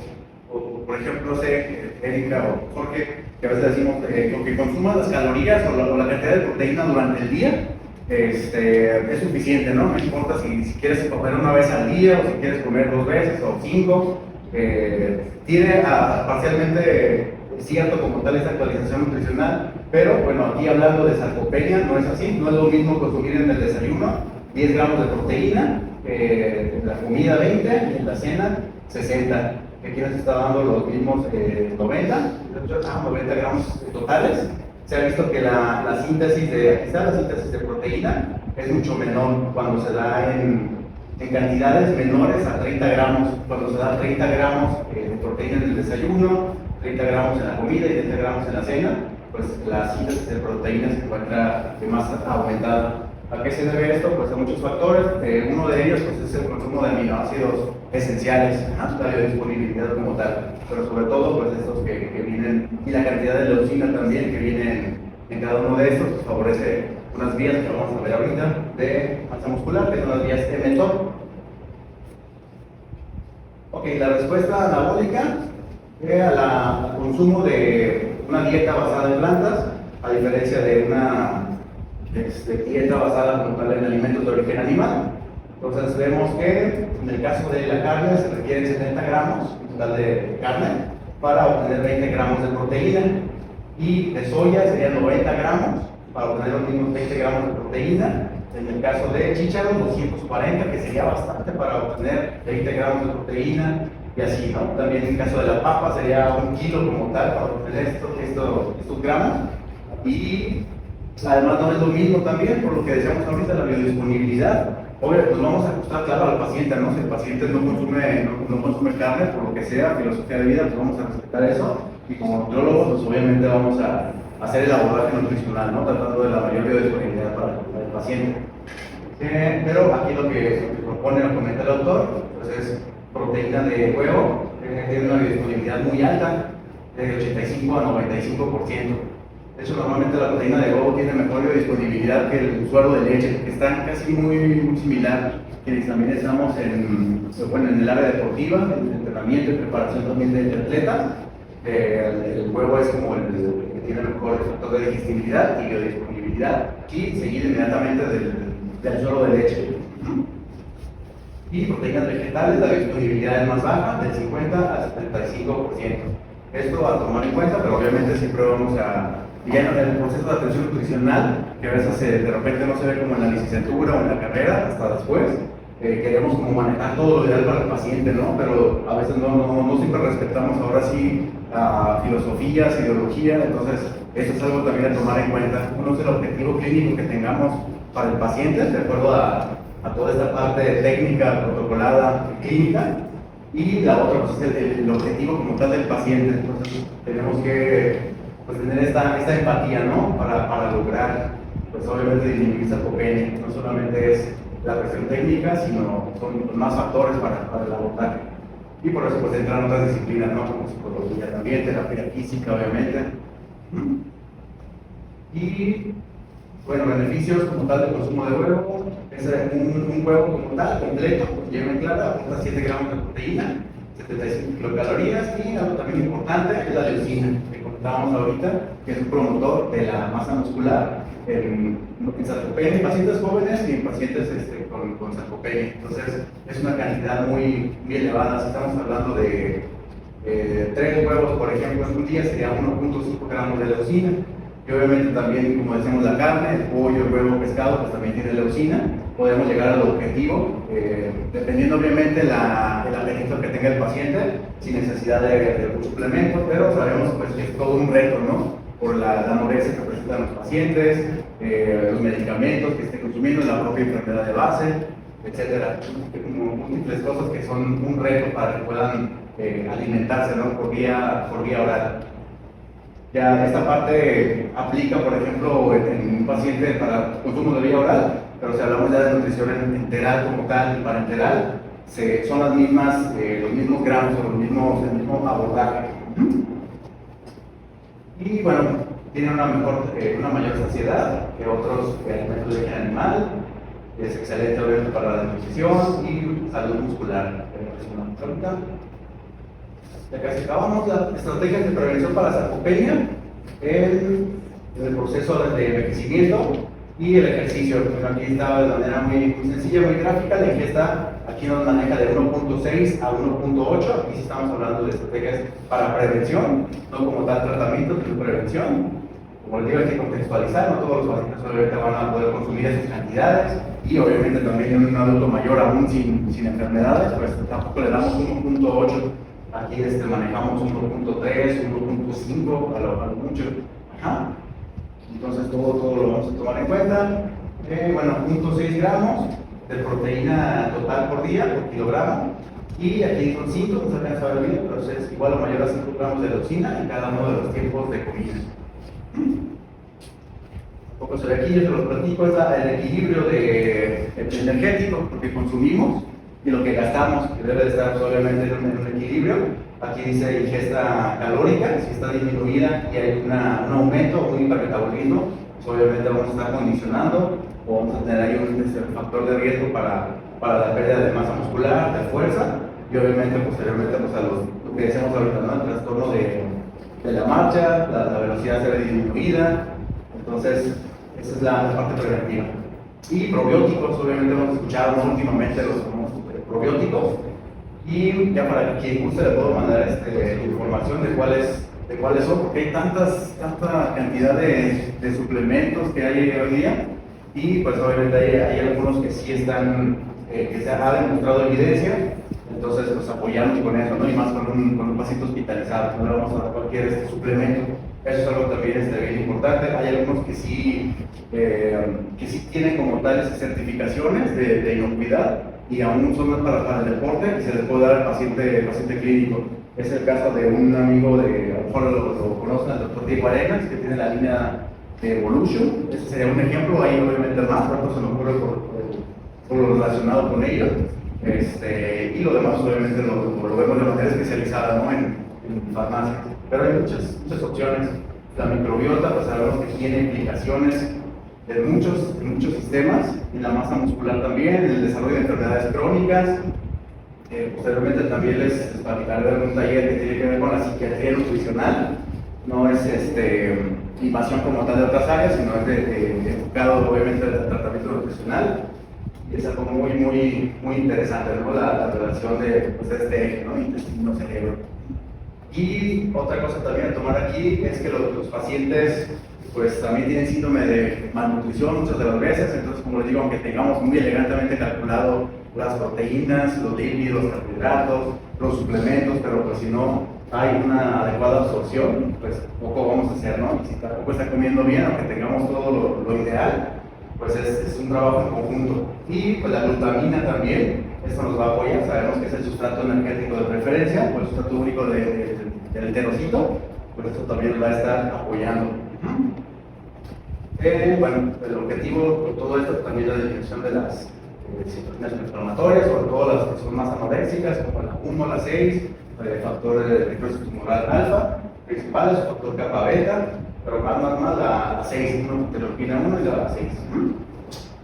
Erika o Jorge, que a veces decimos lo que consumas las calorías o la cantidad de proteína durante el día es suficiente, ¿no? No importa si quieres comer una vez al día o si quieres comer 2 veces o 5. Tiene parcialmente cierto como tal esta actualización nutricional, pero bueno, aquí hablando de sarcopenia no es así, no es lo mismo consumir en el desayuno 10 gramos de proteína, en la comida 20 y en la cena 60. Aquí nos está dando los mismos 90 gramos totales. Se ha visto que la síntesis de proteína es mucho menor cuando se da en cantidades menores a 30 gramos. Cuando se da 30 gramos de proteína en el desayuno, 30 gramos en la comida y 30 gramos en la cena, pues la síntesis de proteína se encuentra más aumentada. ¿A qué se debe esto? Pues a muchos factores. Uno de ellos pues, es el consumo de aminoácidos esenciales, la biodisponibilidad como tal, pero sobre todo pues estos que vienen, y la cantidad de leucina también que vienen en cada uno de estos, pues, favorece unas vías que vamos a ver ahorita de masa muscular, que son las vías mTOR. Ok, la respuesta anabólica al consumo de una dieta basada en plantas, a diferencia de una dieta basada como tal en alimentos de origen animal. Entonces vemos que en el caso de la carne se requieren 70 gramos total de carne para obtener 20 gramos de proteína, y de soya serían 90 gramos para obtener los mismos 20 gramos de proteína. En el caso de chícharo, 240, que sería bastante para obtener 20 gramos de proteína, y así, ¿no? También en el caso de la papa sería 1 kilo como tal para obtener estos gramos. Y además no es lo mismo también, por lo que decíamos ahorita, la biodisponibilidad. Obviamente, pues vamos a ajustar, claro, al paciente, ¿no? Si el paciente no consume carne, por lo que sea, filosofía de vida, pues vamos a respetar eso. Y como nutriólogos, pues obviamente vamos a hacer el abordaje nutricional, ¿no? Tratando de la mayor biodisponibilidad para el paciente. Pero aquí lo que propone o comenta el autor, pues es proteína de huevo, tiene una biodisponibilidad muy alta, de 85 a 95%. De hecho, normalmente la proteína de huevo tiene mejor biodisponibilidad que el suero de leche, que están casi muy similar. Quienes también estamos en el área deportiva, en entrenamiento y preparación también de atletas, el huevo es como el que tiene mejor factor de digestibilidad y biodisponibilidad, y seguido inmediatamente del suero de leche. Y proteínas vegetales, la biodisponibilidad es más baja, del 50 al 75%. Esto a tomar en cuenta, pero obviamente siempre vamos a... Ya en el proceso de atención nutricional, que a veces de repente no se ve como en la licenciatura o en la carrera, hasta después, queremos como manejar todo lo ideal para el paciente, ¿no? Pero a veces no siempre respetamos ahora sí filosofías, ideología. Entonces eso es algo también a tomar en cuenta. Uno es el objetivo clínico que tengamos para el paciente, de acuerdo a toda esta parte técnica, protocolada, clínica, y la otra pues, es el objetivo como tal del paciente. Entonces tenemos que pues, tener esta empatía, ¿no? Para lograr, pues obviamente disminuir sarcopenia. No solamente es la cuestión técnica, sino son más factores para el abordaje. Y por eso pues entran otras disciplinas, ¿no? Como psicología también, terapia física, obviamente. Y bueno, beneficios como tal del consumo de huevo, es un huevo como tal, completo, con yema clara, aporta 7 gramos de proteína, 75 kilocalorías, y algo también importante es la leucina, que comentábamos ahorita, que es un promotor de la masa muscular en sarcopenia, en pacientes jóvenes y en pacientes con sarcopenia. Entonces es una cantidad muy elevada. Si estamos hablando de 3 huevos, por ejemplo, en un día sería 1.5 gramos de leucina. Y obviamente también, como decimos, la carne, el pollo, el huevo, pescado, pues también tiene leucina. Podemos llegar al objetivo, dependiendo obviamente el apetito que tenga el paciente, sin necesidad de algún suplemento, pero sabemos pues, que es todo un reto, ¿no? por la anorexia que presentan los pacientes, los medicamentos que estén consumiendo, la propia enfermedad de base, etcétera. Como múltiples cosas que son un reto para que puedan alimentarse, ¿no? por vía oral. Ya esta parte aplica, por ejemplo, en un paciente para consumo de vía oral, pero si hablamos ya de nutrición enteral como tal y parenteral, son las mismas, los mismos gramos o el mismo abordaje. Y bueno, tiene una mayor saciedad que otros alimentos de origen animal, es excelente obviamente para la nutrición y salud muscular. Ya casi acabamos las estrategias de prevención para sarcopenia, en el proceso de envejecimiento y el ejercicio. Bueno, aquí está de manera muy sencilla, muy gráfica. La ingesta aquí nos maneja de 1.6 a 1.8. Aquí sí estamos hablando de estrategias para prevención, no como tal tratamiento, sino prevención. Como les digo, hay que contextualizar, no todos los pacientes obviamente van a poder consumir esas cantidades, y obviamente también en un adulto mayor aún sin enfermedades, pues tampoco le damos 1.8. Aquí manejamos 1.3, 1.5 a lo mucho. Ajá. Entonces todo lo vamos a tomar en cuenta. Bueno, 0.6 gramos de proteína total por día, por kilogramo. Y aquí son 5, no se alcanza a ver bien, pero es igual o mayor a 5 gramos de leucina en cada uno de los tiempos de comida. Un poco sobre aquí, yo se los platico, es el equilibrio energético, lo que consumimos y lo que gastamos, que debe de estar obviamente en un equilibrio. Aquí dice ingesta calórica, si está disminuida y hay un aumento o un hipermetabolismo, pues obviamente vamos a estar condicionando o vamos a tener ahí un factor de riesgo para la pérdida de masa muscular, de fuerza, y obviamente posteriormente pues, a lo que decíamos ahorita, ¿no? El trastorno de la marcha, la velocidad se ve disminuida. Entonces esa es la parte preventiva. Y probióticos, obviamente hemos escuchado últimamente los famosos probióticos, y ya para quien guste le puedo mandar información de cuáles son, porque hay tanta cantidad de suplementos que hay hoy día, y pues obviamente hay algunos que sí están, que se ha demostrado evidencia. Entonces pues apoyarnos con eso, ¿no? Y más con un paciente hospitalizado, no le vamos a dar cualquier suplemento. Eso es algo también bien importante. Hay algunos que sí tienen como tales certificaciones de inocuidad, y aún son para el deporte, y se les puede dar al paciente clínico. Es el caso de un amigo, a lo mejor lo conocen, el doctor Diego Arenas, que tiene la línea de Evolution. Ese sería un ejemplo. Hay obviamente más, pero se me ocurre por lo relacionado con ellos. Y lo demás obviamente lo vemos de manera especializada, ¿no? en farmacia. Pero hay muchas opciones. La microbiota, pues sabemos que tiene implicaciones de muchos sistemas, en la masa muscular también, en el desarrollo de enfermedades crónicas. Posteriormente también les platicaré de un taller que tiene que ver con la psiquiatría nutricional. No es invasión como tal de otras áreas, sino es enfocado obviamente al tratamiento nutricional. Y es algo muy interesante, ¿no? La relación de este eje, ¿no? Intestino-cerebro. Y otra cosa también a tomar aquí es que los pacientes pues también tienen síndrome de malnutrición muchas de las veces. Entonces, como les digo, aunque tengamos muy elegantemente calculado las proteínas, los lípidos, los carbohidratos, los suplementos, pero pues si no hay una adecuada absorción, pues poco vamos a hacer, ¿no? Y si tampoco está comiendo bien, aunque tengamos todo lo ideal, pues es un trabajo en conjunto. Y pues la glutamina también, esto nos va a apoyar. Sabemos que es el sustrato energético de preferencia, o el sustrato único del enterocito, pues esto también nos va a estar apoyando. Bueno, el objetivo con todo esto también es la disminución de las citoquinas inflamatorias, sobre todo las que son más anoréxicas, como la 1, la 6, factor de necrosis tumoral alfa, principales, factor kappa beta, pero más la 6, interleuquina 1 y la 6.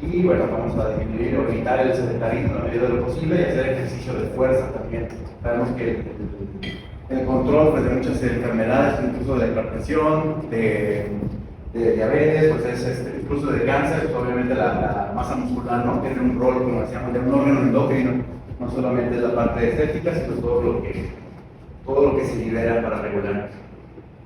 Y bueno, vamos a disminuir o evitar el sedentarismo en la medida de lo posible y hacer ejercicio de fuerza también. Sabemos que el control pues, de muchas enfermedades, incluso de hipertensión, de diabetes, pues incluso de cáncer, pues, obviamente la masa muscular, ¿no? Tiene un rol, como decíamos, de un órgano endocrino. No solamente es la parte estética, sino todo lo que se libera para regular.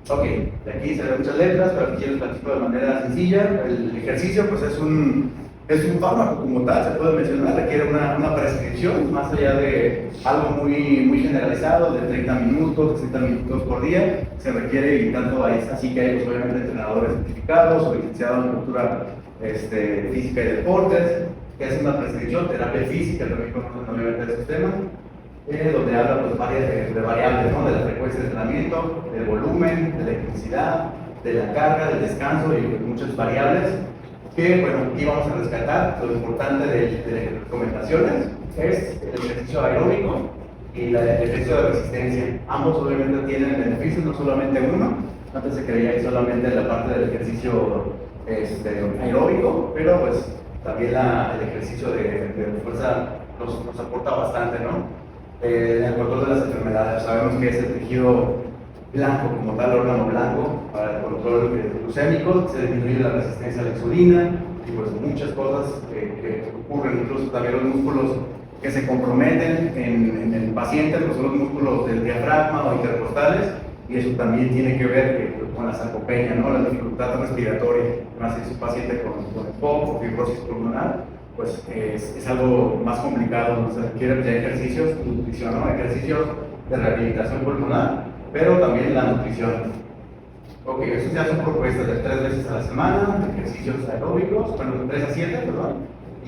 Ok, de aquí se ven muchas letras, pero aquí les platico de manera sencilla. El ejercicio pues es un es un fármaco como tal, se puede mencionar, requiere una prescripción, más allá de algo muy generalizado, de 30 minutos, 60 minutos por día, se requiere, y tanto así que hay pues, obviamente entrenadores certificados o licenciados en cultura física y deportes, que hacen una prescripción, terapia física, también conocen obviamente de esos temas, donde habla pues, de variables, ¿no? De la frecuencia de entrenamiento, del volumen, de la intensidad, de la carga, del descanso y pues, muchas variables que, bueno, aquí vamos a rescatar. Lo importante de las recomendaciones es el ejercicio aeróbico y el ejercicio de resistencia. Ambos obviamente tienen beneficios, no solamente uno. Antes se creía que solamente la parte del ejercicio aeróbico, pero pues también el ejercicio de fuerza nos aporta bastante, ¿no? En el control de las enfermedades, sabemos que es el tejido blanco, como tal, órgano blanco, para el control glucémico, se disminuye la resistencia a la insulina y pues muchas cosas que ocurren, incluso también los músculos que se comprometen en el paciente, pues son los músculos del diafragma o intercostales, y eso también tiene que ver con la sarcopenia, ¿no? La dificultad respiratoria, más si es un paciente con EPOC o fibrosis pulmonar, pues es algo más complicado, se requiere ya ejercicios, nutrición, ¿no? Ejercicios de rehabilitación pulmonar, pero también la nutrición. Ok, eso ya son propuestas de 3 veces a la semana, ejercicios aeróbicos, bueno, de 3 a 7, perdón,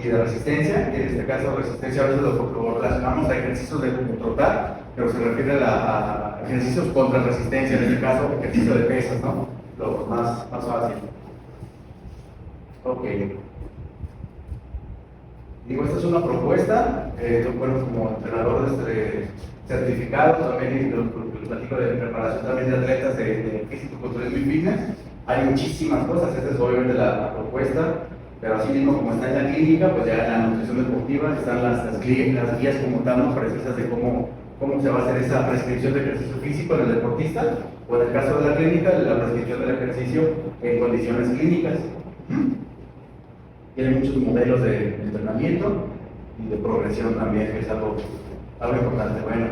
y de resistencia, y en este caso resistencia a veces lo relacionamos a ejercicios de trotar, pero se refiere a ejercicios contra resistencia, en este caso ejercicio de pesas, ¿no? Lo más fácil. Ok. Digo, esta es una propuesta, bueno, como entrenador certificado, también lo platico de preparación también de atletas de físico-culturismo y fitness. Hay muchísimas cosas, esta es obviamente la propuesta, pero así mismo como está en la clínica, pues ya en la nutrición deportiva están las guías como tal, ¿no? Precisas de cómo se va a hacer esa prescripción de ejercicio físico en el deportista, o en el caso de la clínica, la prescripción del ejercicio en condiciones clínicas. Tiene muchos modelos de entrenamiento y de progresión también, que es algo importante. Bueno,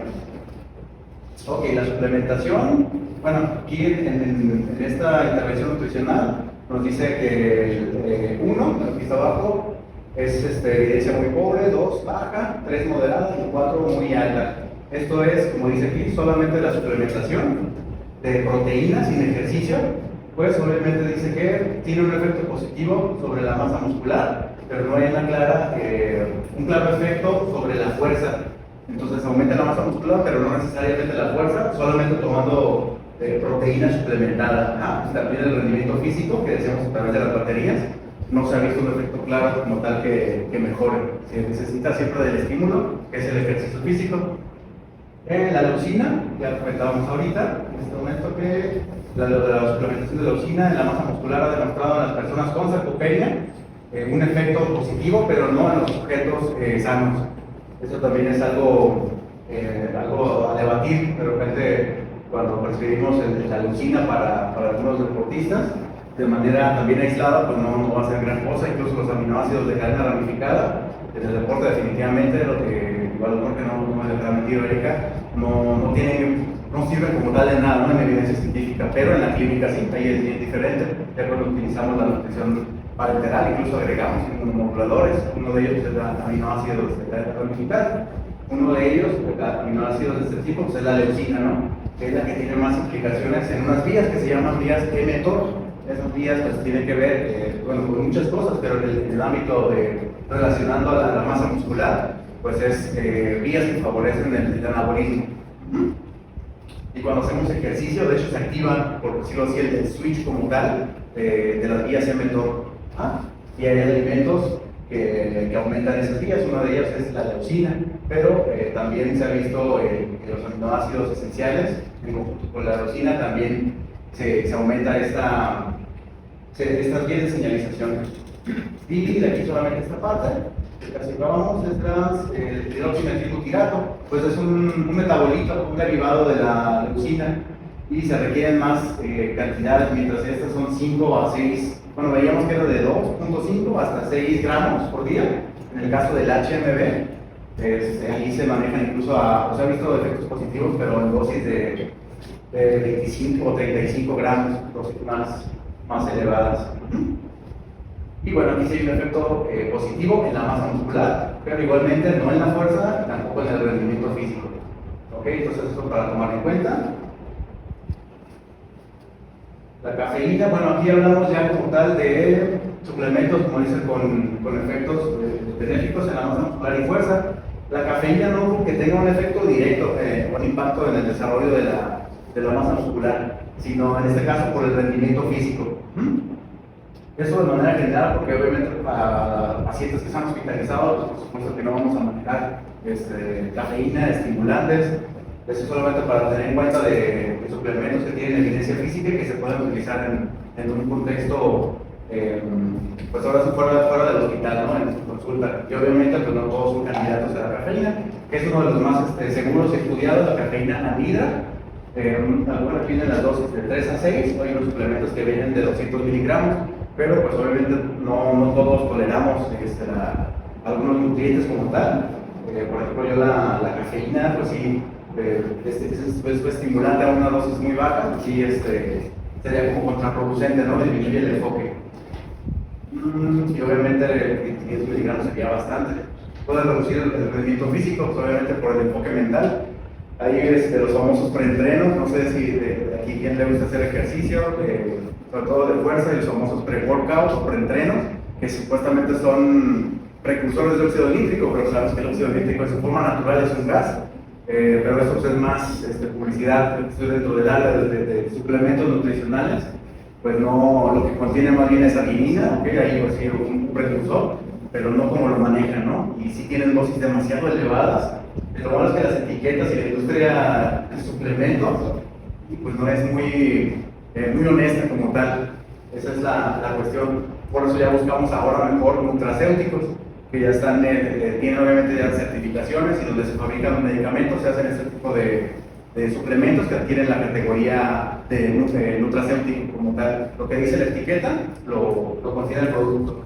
ok, la suplementación. Bueno, aquí en esta intervención nutricional nos dice que 1, aquí está abajo, es evidencia muy pobre, 2, baja, 3, moderada y 4, muy alta. Esto es, como dice aquí, solamente la suplementación de proteínas sin ejercicio. Pues obviamente dice que tiene un efecto positivo sobre la masa muscular, pero no hay un claro efecto sobre la fuerza. Entonces aumenta la masa muscular, pero no necesariamente la fuerza, solamente tomando proteína suplementada. También el rendimiento físico, que decíamos a través de las baterías, no se ha visto un efecto claro como tal que mejore. Se necesita siempre del estímulo, que es el ejercicio físico. La leucina, ya lo comentábamos ahorita, en este momento que la suplementación de leucina en la masa muscular ha demostrado en las personas con sarcopenia un efecto positivo, pero no en los sujetos sanos. Eso también es algo a debatir. De repente, cuando prescribimos la leucina para algunos deportistas, de manera también aislada, pues no va a ser gran cosa. Incluso los aminoácidos de cadena ramificada, en el deporte definitivamente, lo que igual porque no me dejará mentir Erika, no sirven como tal de nada, ¿no? En evidencia científica, pero en la clínica sí, ahí es bien diferente. Ya cuando utilizamos la nutrición parenteral, incluso agregamos inmunomoduladores, uno de ellos es el aminoácido de cadena ramificada. Uno de ellos, aminoácidos de este tipo, pues es la leucina, ¿no? Que es la que tiene más implicaciones en unas vías que se llaman vías mTOR. Esas vías pues tienen que ver, con muchas cosas, pero en el ámbito relacionando a la masa muscular, pues es vías que favorecen el anabolismo. Y cuando hacemos ejercicio, de hecho se activa, por decirlo así, el switch como tal de las vías mTOR. Y hay alimentos que aumentan esas vías, una de ellas es la leucina, pero también se ha visto que los aminoácidos esenciales, en conjunto con la leucina, también se aumenta estas vías de señalización. Y de aquí solamente esta parte, que casi acabamos, es el hidroximetilbutirato, pues es un metabolito, un derivado de la leucina, y se requieren más cantidades, mientras estas son 5 a 6, bueno, veíamos que era de 2.5 hasta 6 gramos por día. En el caso del HMB, ahí se manejan incluso se han visto efectos positivos, pero en dosis de 25 o 35 gramos, dosis más elevadas. Y bueno, aquí sí hay un efecto positivo en la masa muscular, pero igualmente no en la fuerza, tampoco en el rendimiento físico. ¿Ok? Entonces eso para tomar en cuenta. La cafeína, bueno, aquí hablamos ya como tal de suplementos, como dicen, con efectos benéficos en la masa muscular y fuerza. La cafeína no porque tenga un efecto directo, un impacto en el desarrollo de la masa muscular, sino en este caso por el rendimiento físico. Eso de manera general, porque obviamente para pacientes que están hospitalizados, pues, por supuesto que no vamos a manejar cafeína, estimulantes. Eso solamente para tener en cuenta de suplementos que tienen evidencia física y que se pueden utilizar en un contexto, pues ahora sí fuera del hospital, ¿no? En su consulta. Y obviamente pues no todos son candidatos a la cafeína, que es uno de los más seguros y estudiados, la cafeína anhidra. Algunas tienen las dosis de 3 a 6, hay unos suplementos que vienen de 200 miligramos, pero pues obviamente no todos toleramos algunos nutrientes como tal. Por ejemplo, yo la cafeína, pues sí, es estimulante a una dosis muy baja, sí sería como contraproducente, ¿no? Disminuye el enfoque. Y obviamente 500 miligramos sería bastante. Puede reducir el rendimiento físico, pues obviamente por el enfoque mental. Hay los famosos preentrenos, no sé si de aquí quién le gusta hacer ejercicio, sobre todo de fuerza, y los famosos pre-workouts o preentrenos, que supuestamente son precursores de óxido nítrico, pero sabemos que el óxido nítrico en su forma natural es un gas. Pero eso pues, es más publicidad. Estoy dentro del área de suplementos nutricionales, pues no, lo que contiene más bien es adenina, ¿okay? Ahí va a ser un precursor, pero no como lo manejan, ¿no? Y si tienen dosis demasiado elevadas, lo malo es que las etiquetas y la industria de suplementos pues no es muy honesta como tal. Esa es la cuestión. Por eso ya buscamos ahora mejor nutracéuticos que ya están, tienen obviamente ya certificaciones y donde se fabrican los medicamentos, se hacen este tipo de suplementos que adquieren la categoría de nutracéutico como tal. Lo que dice la etiqueta lo contiene el producto.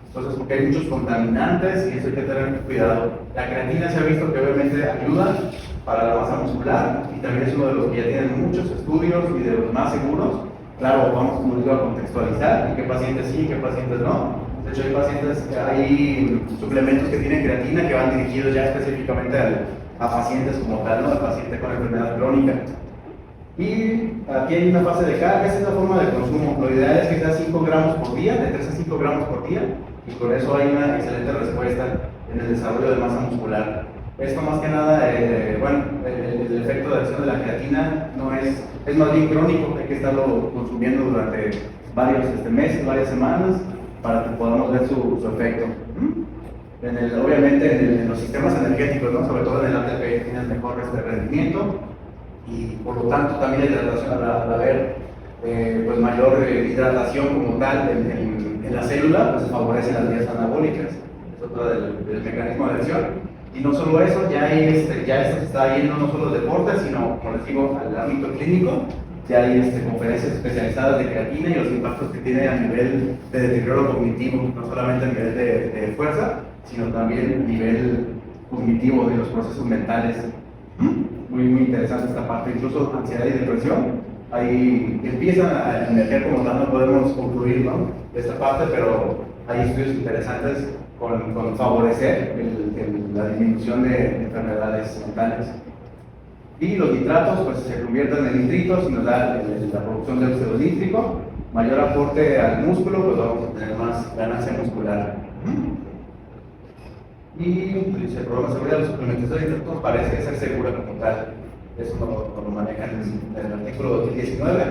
Entonces, porque hay muchos contaminantes y eso hay que tener cuidado. La creatina se ha visto que obviamente ayuda para la masa muscular y también es uno de los que ya tienen muchos estudios y de los más seguros. Claro, vamos como digo a contextualizar en qué pacientes sí, en qué pacientes no. De hecho, hay suplementos que tienen creatina que van dirigidos ya específicamente a pacientes como tal, ¿no? Al paciente con enfermedad crónica. Y aquí hay una fase de carga, esa es la forma de consumo. Lo ideal es que sea 5 gramos por día, de 3 a 5 gramos por día, y con eso hay una excelente respuesta en el desarrollo de masa muscular. Esto más que nada, bueno, el efecto de acción de la creatina no es más bien crónico, hay que estarlo consumiendo durante varios meses, varias semanas, para que podamos ver su efecto. Obviamente en los sistemas energéticos, ¿no? Sobre todo en el ATP, tienen mejor rendimiento y por lo tanto también la hidratación, al haber pues mayor hidratación como tal en la célula, pues se favorecen las vías anabólicas, es otro del mecanismo de acción. Y no solo eso, ya esto se está yendo no solo al deporte, sino, como les digo, al ámbito clínico. Ya hay conferencias especializadas de creatina y los impactos que tiene a nivel de deterioro cognitivo, no solamente a nivel de fuerza, sino también a nivel cognitivo de los procesos mentales. Muy interesante esta parte, incluso ansiedad y depresión. Ahí empiezan a emerger como tal, no podemos concluir, ¿no? Esta parte, pero hay estudios interesantes con favorecer la disminución de enfermedades mentales. Y los nitratos pues se convierten en nitritos y nos da la producción de óxido nítrico, mayor aporte al músculo, pues vamos a tener más ganancia muscular. Y dice, el programa de seguridad de los suplementos de nitratos parece ser segura como tal. Eso lo manejan en el artículo 2019.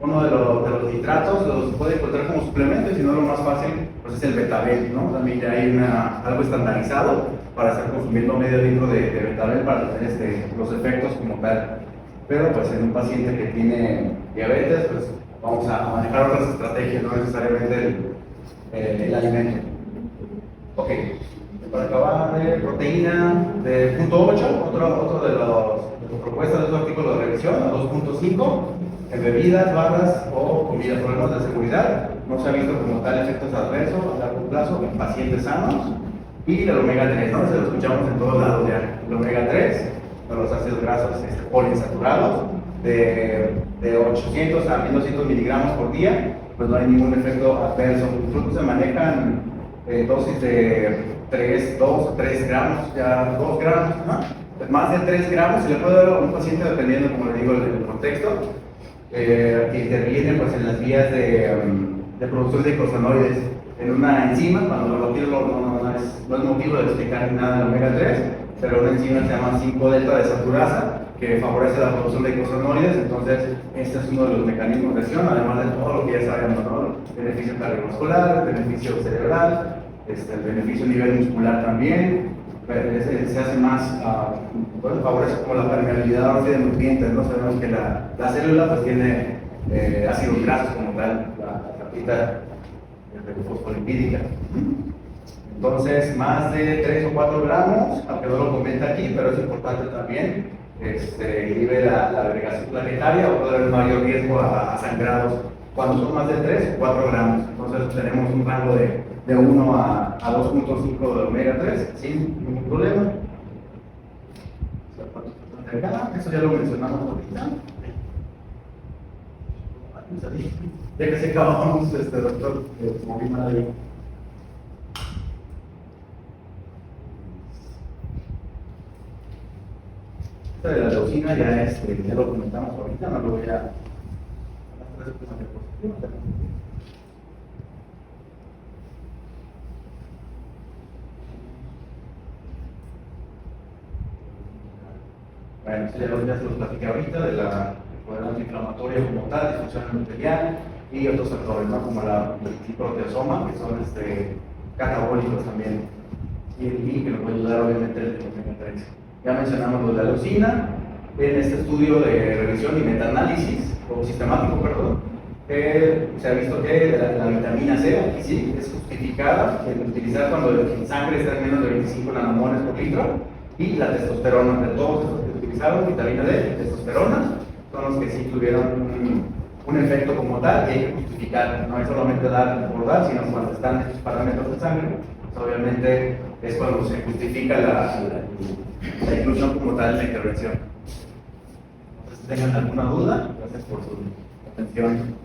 Uno de los nitratos los puede encontrar como suplementos y no lo más fácil pues es el betabel, ¿no? También ya hay algo estandarizado para estar consumiendo medio litro de betabel para tener los efectos como tal. Pero pues en un paciente que tiene diabetes, pues vamos a manejar otras estrategias, no necesariamente el alimento. Ok, para acabar, de proteína de punto 8, otro de las propuestas de otro artículo de revisión, 2.5, en bebidas, barras o comidas, problemas de seguridad. No se ha visto como tal efectos adversos a largo plazo en pacientes sanos. Y el omega 3, ¿no? Se lo escuchamos en todos lados ya. El omega 3, los ácidos grasos poliinsaturados, de 800 a 1200 miligramos por día, pues no hay ningún efecto adverso. Incluso se manejan dosis de 2 o 3 gramos, ya 2 gramos, ¿no? Pues más de 3 gramos se le puede dar a un paciente dependiendo, como le digo, del contexto, que interviene pues, en las vías de producción de icosanoides en una enzima. Cuando lo tiro no es motivo de explicar nada del omega 3, pero una enzima se llama 5-delta desaturasa, que favorece la producción de icosanoides. Entonces este es uno de los mecanismos de acción, además de todo lo que ya sabemos, ¿no? El beneficio cardiovascular, el beneficio cerebral, el beneficio a nivel muscular también. Se hace más, bueno, favorece como la permeabilidad de nutrientes, ¿no? Sabemos que la célula pues tiene ácidos grasos como tal, la capita fosfolipídica. Entonces, más de 3 o 4 gramos, aunque no lo comenta aquí, pero es importante también, inhibe la agregación planetaria o puede haber mayor riesgo a sangrados cuando son más de 3 o 4 gramos. Entonces, tenemos un rango de 1 a 2.5 de omega 3 sin ningún problema. Eso ya lo mencionamos ahorita. Ya que se acabamos, doctor, moví mal ahí. Esta de la leucina ya lo comentamos ahorita, no lo voy a las 3 diapositivas. Bueno, ya se los platicé ahorita de la intolerancia inflamatoria como tal, disfunción endotelial y otros factores, ¿no? Como el proteasoma, que son catabólicos también, y que nos puede ayudar obviamente el omega 3. Ya mencionamos lo de la leucina. En este estudio de revisión y metaanálisis, o sistemático, perdón, se ha visto que la vitamina C, aquí sí, es justificada en utilizar cuando en sangre está en menos de 25 nanomoles por litro, y la testosterona. De todos los que utilizaron, vitamina D y testosterona, son los que sí tuvieron un efecto como tal, y hay que justificar, no es solamente dar por dar, sino cuando están estos parámetros de sangre, pues obviamente es cuando se justifica la inclusión como tal en la intervención. Entonces, si tengan alguna duda, gracias por su atención.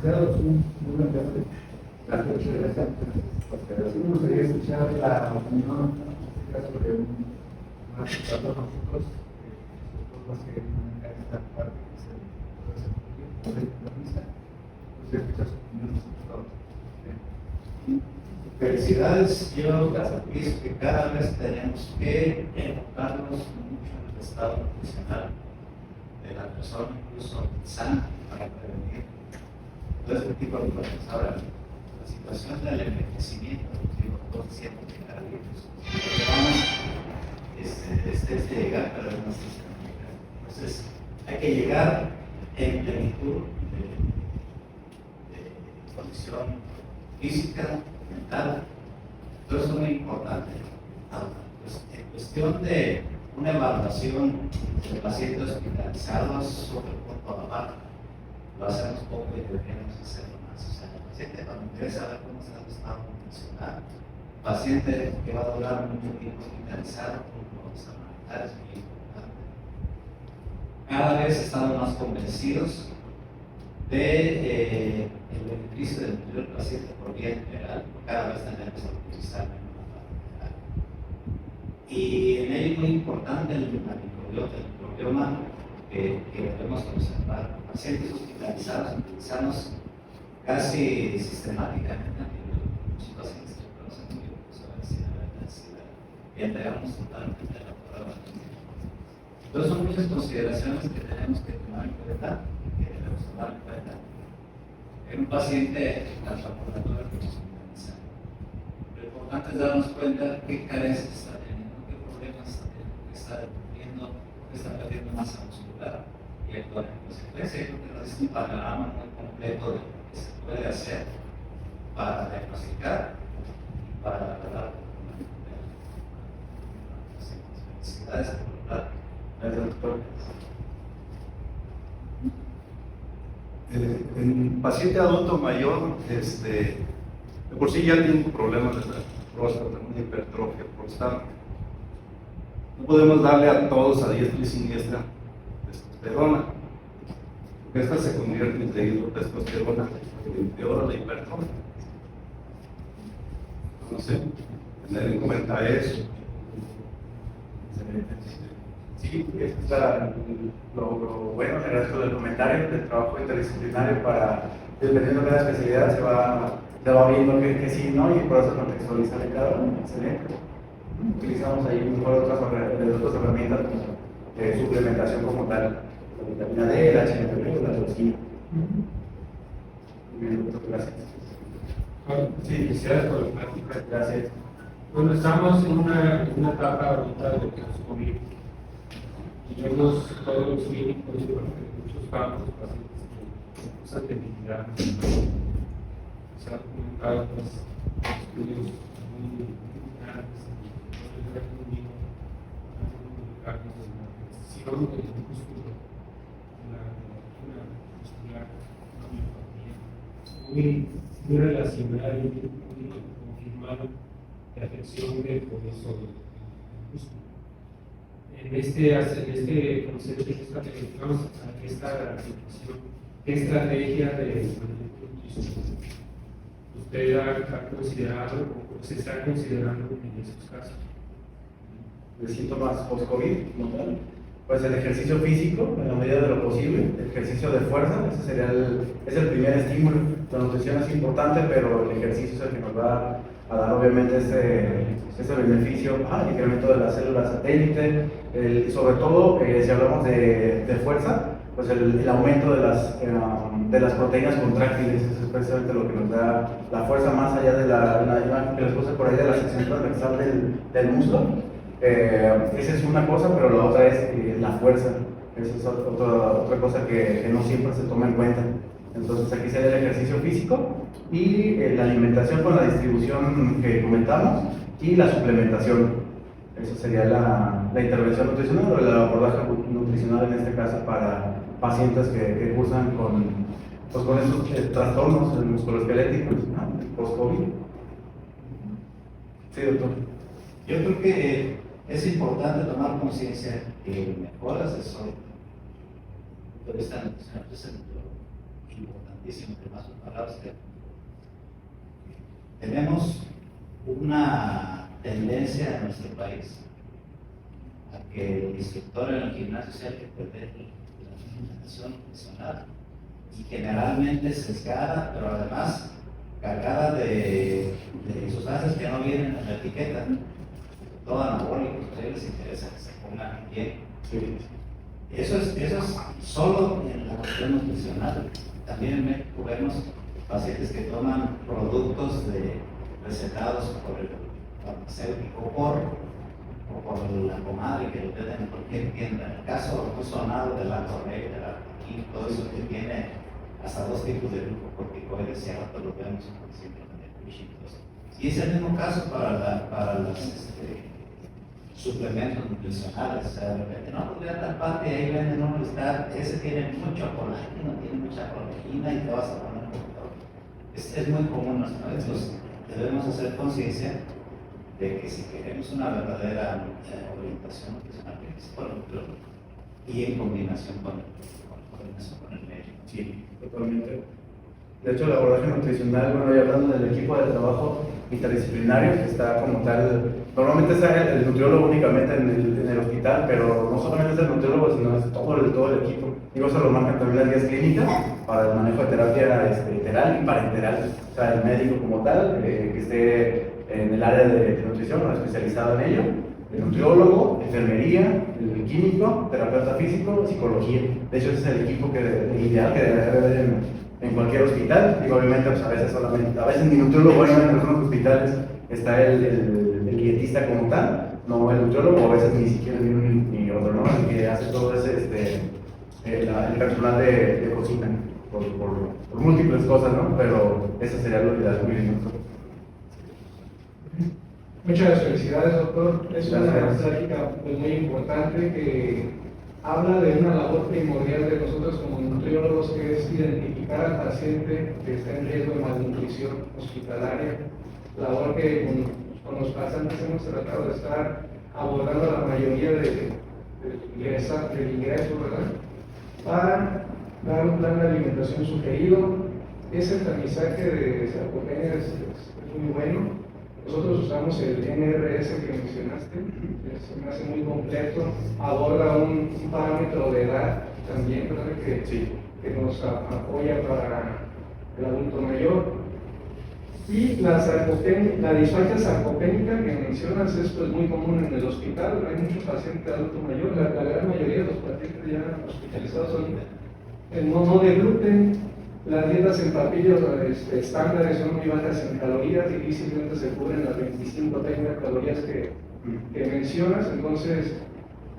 Muy buen debate. Gracias. Me gustaría escuchar la opinión, en este caso, de un afectado a nosotros, más que manejar esta parte que es el de la misa. Me gustaría escuchar su opinión, por favor. Felicidades, yo pienso que cada vez tenemos que enfocarnos mucho en el estado nutricional de la persona, incluso sana, para prevenir todo este tipo de cosas. Ahora, la situación del envejecimiento, digo, todos sienten que cada día es de llegar, pero no es llegar. Entonces, hay que llegar en plenitud de condición física, mental. Todo eso es muy importante. Ahora, pues, en cuestión de una evaluación de pacientes hospitalizados sobre el punto de abajo, lo hacemos poco y deberíamos hacerlo más. O sea, el paciente cuando quiere saber cómo está el estado nutricional, paciente que va a durar mucho tiempo hospitalizado por problemas humanitarios es muy importante. Cada vez estamos más convencidos de el beneficio del nutrir al paciente por vía general, cada vez tenemos que utilizar menos la parte general. Y en ello es muy importante la microbiota, el microbioma que debemos observar. Pacientes hospitalizados utilizamos casi sistemáticamente muchos pacientes que conocen muy bien su densidad y entregamos totalmente la prueba. Entonces son muchas consideraciones que tenemos que tomar en cuenta, en un paciente transplantador que nos hospitaliza. Lo importante es darnos cuenta qué carencias está teniendo, qué problemas está teniendo, qué está dependiendo, qué está perdiendo masa muscular y actuar en consecuencia. Yo creo que es un panorama muy completo de lo que se puede hacer para diagnosticar y para tratar las necesidades de voluntad del doctor. En paciente adulto mayor, De por sí ya tienen problemas de la próstata, una hipertrofia prostática. No podemos darle a todos a diestra y siniestra testosterona, porque esta se convierte en dihidrotestosterona, que empeora la hipertrofia. Entonces, tener en cuenta eso. Sí, lo bueno, te agradezco del comentario, del trabajo interdisciplinario para, dependiendo de cada especialidad, se va viendo que sí, ¿no? Y por eso contextualizar en cada uno. Excelente. Utilizamos ahí mejor otras herramientas de suplementación como tal, la vitamina D, la HMP, la toxina. Muy bien, doctor, gracias. Sí, felicidades por la plática. Gracias. Bueno, estamos en una etapa ahorita de post-COVID. Y vemos todos los clínicos y muchos campos pacientes que usan debilidad. Se han documentado estudios muy grandes en el Reino Unido, la recesión del músculo, la muscular, la miopatía, muy relacionada y muy confirmada de afección del comienzo del músculo. En este concepto, esta situación, ¿qué estrategia de nutrición usted ha considerado o se está considerando en esos casos? De síntomas post-COVID, como tal, pues el ejercicio físico, en la medida de lo posible, el ejercicio de fuerza, ese sería es el primer estímulo. La nutrición es importante, pero el ejercicio es el que nos va a dar obviamente ese beneficio, el incremento de las células satélite, sobre todo si hablamos de fuerza, pues el aumento de las proteínas contráctiles es precisamente lo que nos da la fuerza más allá de la imagen que les puse por ahí de la sección transversal del muslo. Esa es una cosa, pero la otra es la fuerza. Esa es otra cosa que no siempre se toma en cuenta. Entonces aquí sería el ejercicio físico y la alimentación con la distribución que comentamos y la suplementación. Eso sería la intervención nutricional o el abordaje nutricional en este caso para pacientes que cursan con esos trastornos musculoesqueléticos post-COVID. Sí, doctor. Yo creo que es importante tomar conciencia que el mejor asesor de esta nutrición es importantísimo, que más sus palabras que tenemos una tendencia en nuestro país a que el instructor en el gimnasio sea el que perder la alimentación nutricional y generalmente sesgada, pero además cargada de sustancias que no vienen en la etiqueta, todo anabólicos, a ellos les interesa que se pongan bien. Sí. Eso es solo en la cuestión nutricional. También en México vemos pacientes que toman productos recetados por el farmacéutico o por la comadre que lo venden en cualquier tienda. En el caso muy sonado de la Correa, de la Arquín, todo eso que tiene hasta 2 tipos de glucocorticoides, y ahora lo vemos por síndrome de Cushing. Y es el mismo caso para los suplementos nutricionales. O sea, de repente, no, pues vean tal parte, ahí venden uno, ese tiene mucho colágeno, tiene mucha proteína y te vas a poner un poquito. Es muy común, ¿no? Entonces, debemos hacer conciencia de que si queremos una verdadera orientación nutricional, que es por el y en combinación con el médico. Sí, totalmente. De hecho, el abordaje nutricional, bueno, y hablando del equipo de trabajo interdisciplinario, que está como tal, normalmente está el nutriólogo únicamente en el hospital, pero no solamente es el nutriólogo, sino es todo el equipo. Digo, eso lo marcan también las guías clínicas para el manejo de terapia enteral y parenteral. O sea, el médico como tal, que esté en el área de nutrición o especializado en ello, el nutriólogo, enfermería, el químico, terapeuta físico, psicología. De hecho, ese es el equipo ideal que debe haber en cualquier hospital. Digo, obviamente, pues a veces mi nutriólogo, en algunos hospitales está el dietista como tal, no el nutriólogo, a veces ni siquiera ni otro, ¿no? El que hace todo ese, el personal de cocina, por múltiples cosas, ¿no? Pero eso sería lo ideal, muy bien. Muchas felicidades, doctor. Es una Gracias. plática muy importante que habla de una labor primordial de nosotros como nutriólogos, que es identificar al paciente que está en riesgo de malnutrición hospitalaria, labor que con los pacientes hemos tratado de estar abordando la mayoría del ingreso, ¿verdad? Para dar un plan de alimentación sugerido. Ese tamizaje de sarcopenia es muy bueno. Nosotros usamos el NRS que mencionaste, se me hace muy completo, aborda un parámetro de edad también, ¿verdad? Que nos apoya para el adulto mayor. Y la disfagia sarcopénica que mencionas es pues, muy común en el hospital. Hay muchos pacientes de adulto mayor, la gran mayoría de los pacientes ya hospitalizados son el no de gluten. Las dietas en papillas estándares son muy bajas en calorías, difícilmente se cubren las 25 o 30 calorías que mencionas. Entonces,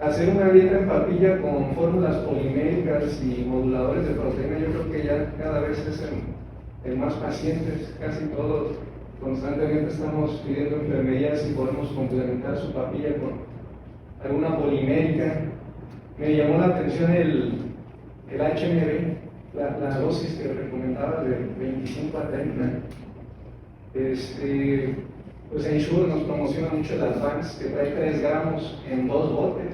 hacer una dieta en papilla con fórmulas poliméricas y moduladores de proteína, yo creo que ya cada vez es en más pacientes, casi todos constantemente estamos pidiendo enfermería si podemos complementar su papilla con alguna polimérica. Me llamó la atención el HMB, la dosis que recomendaba de 25 a 30. Pues Ensure nos promociona mucho el Advance, que trae 3 gramos en 2 botes.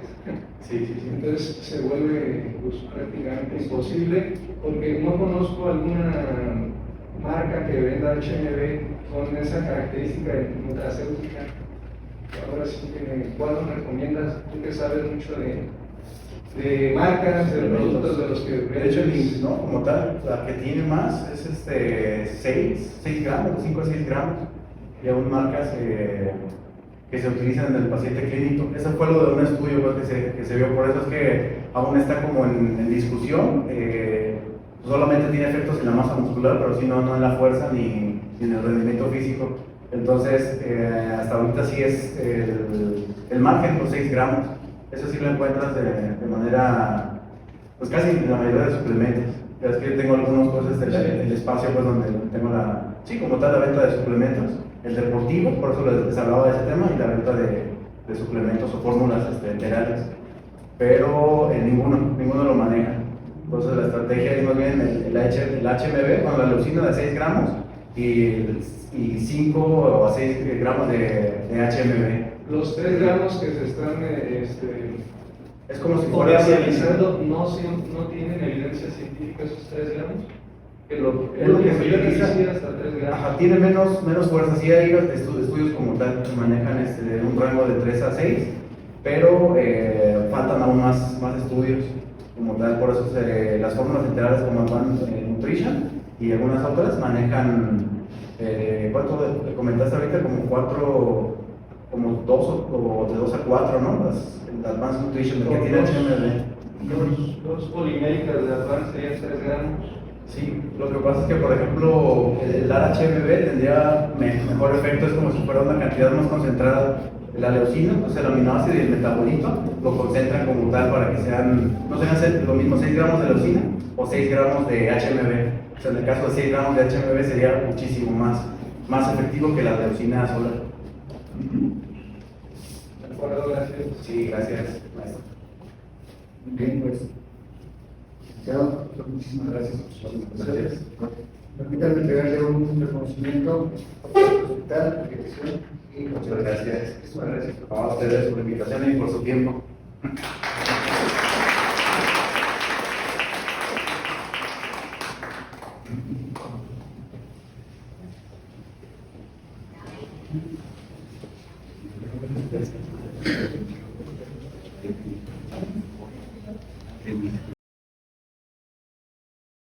Entonces se vuelve pues, prácticamente imposible, porque no conozco alguna marca que venda HMB con esa característica nutracéutica. Ahora sí que, ¿cuál nos recomiendas? Tú que sabes mucho de marcas, de productos de los que de hecho, no, como tal, la que tiene más es 6 gramos, 5 a 6 gramos, y aún marcas que se utilizan en el paciente clínico. Eso fue lo de un estudio pues, que se vio, por eso es que aún está como en discusión. Solamente tiene efectos en la masa muscular, pero sí no en la fuerza ni en el rendimiento físico. Entonces, hasta ahorita sí es el margen, los 6 gramos. Eso sí lo encuentras de manera, pues casi en la mayoría de suplementos. Es que yo tengo algunos cosas del espacio pues donde tengo como tal la venta de suplementos, el deportivo, por eso les hablaba de ese tema, y la venta de suplementos o fórmulas enterales. Pero ninguno lo maneja. Entonces la estrategia es más bien el HMB con la leucina de 6 gramos y 5 a 6 gramos de HMB. Los 3 gramos que se están es como si fuera realizando no tienen evidencia científica esos 3 gramos. Es lo que se utiliza hasta 3 gramos. Ajá, tiene menos fuerza. Sí hay estudios como tal que manejan un rango de 3 a 6, pero faltan aún más estudios como tal. Por eso las fórmulas enterales como Advanced Nutrition y algunas otras manejan, ¿cuánto comentaste ahorita? Como 2 o de 2 a 4, ¿no? Las Advanced Nutrition, que tiene HMB. Dos poliméricas de Advanced serían 3 gramos. Sí, lo que pasa es que, por ejemplo, el HMB tendría mejor efecto, es como si fuera una cantidad más concentrada. La leucina, pues el aminoácido y el metabolito, lo concentran como tal para que no sean lo mismo 6 gramos de leucina o 6 gramos de HMB. O sea, en el caso de 6 gramos de HMB sería muchísimo más efectivo que la leucina sola. De acuerdo, gracias. Sí, gracias, maestro. Bien, pues, licenciado, muchísimas gracias por sus presentaciones. Permítanme entregarle un reconocimiento al hospital, a la dirección y Muchas gracias. Muchas gracias. A ustedes por la invitación y por su tiempo. Thank you.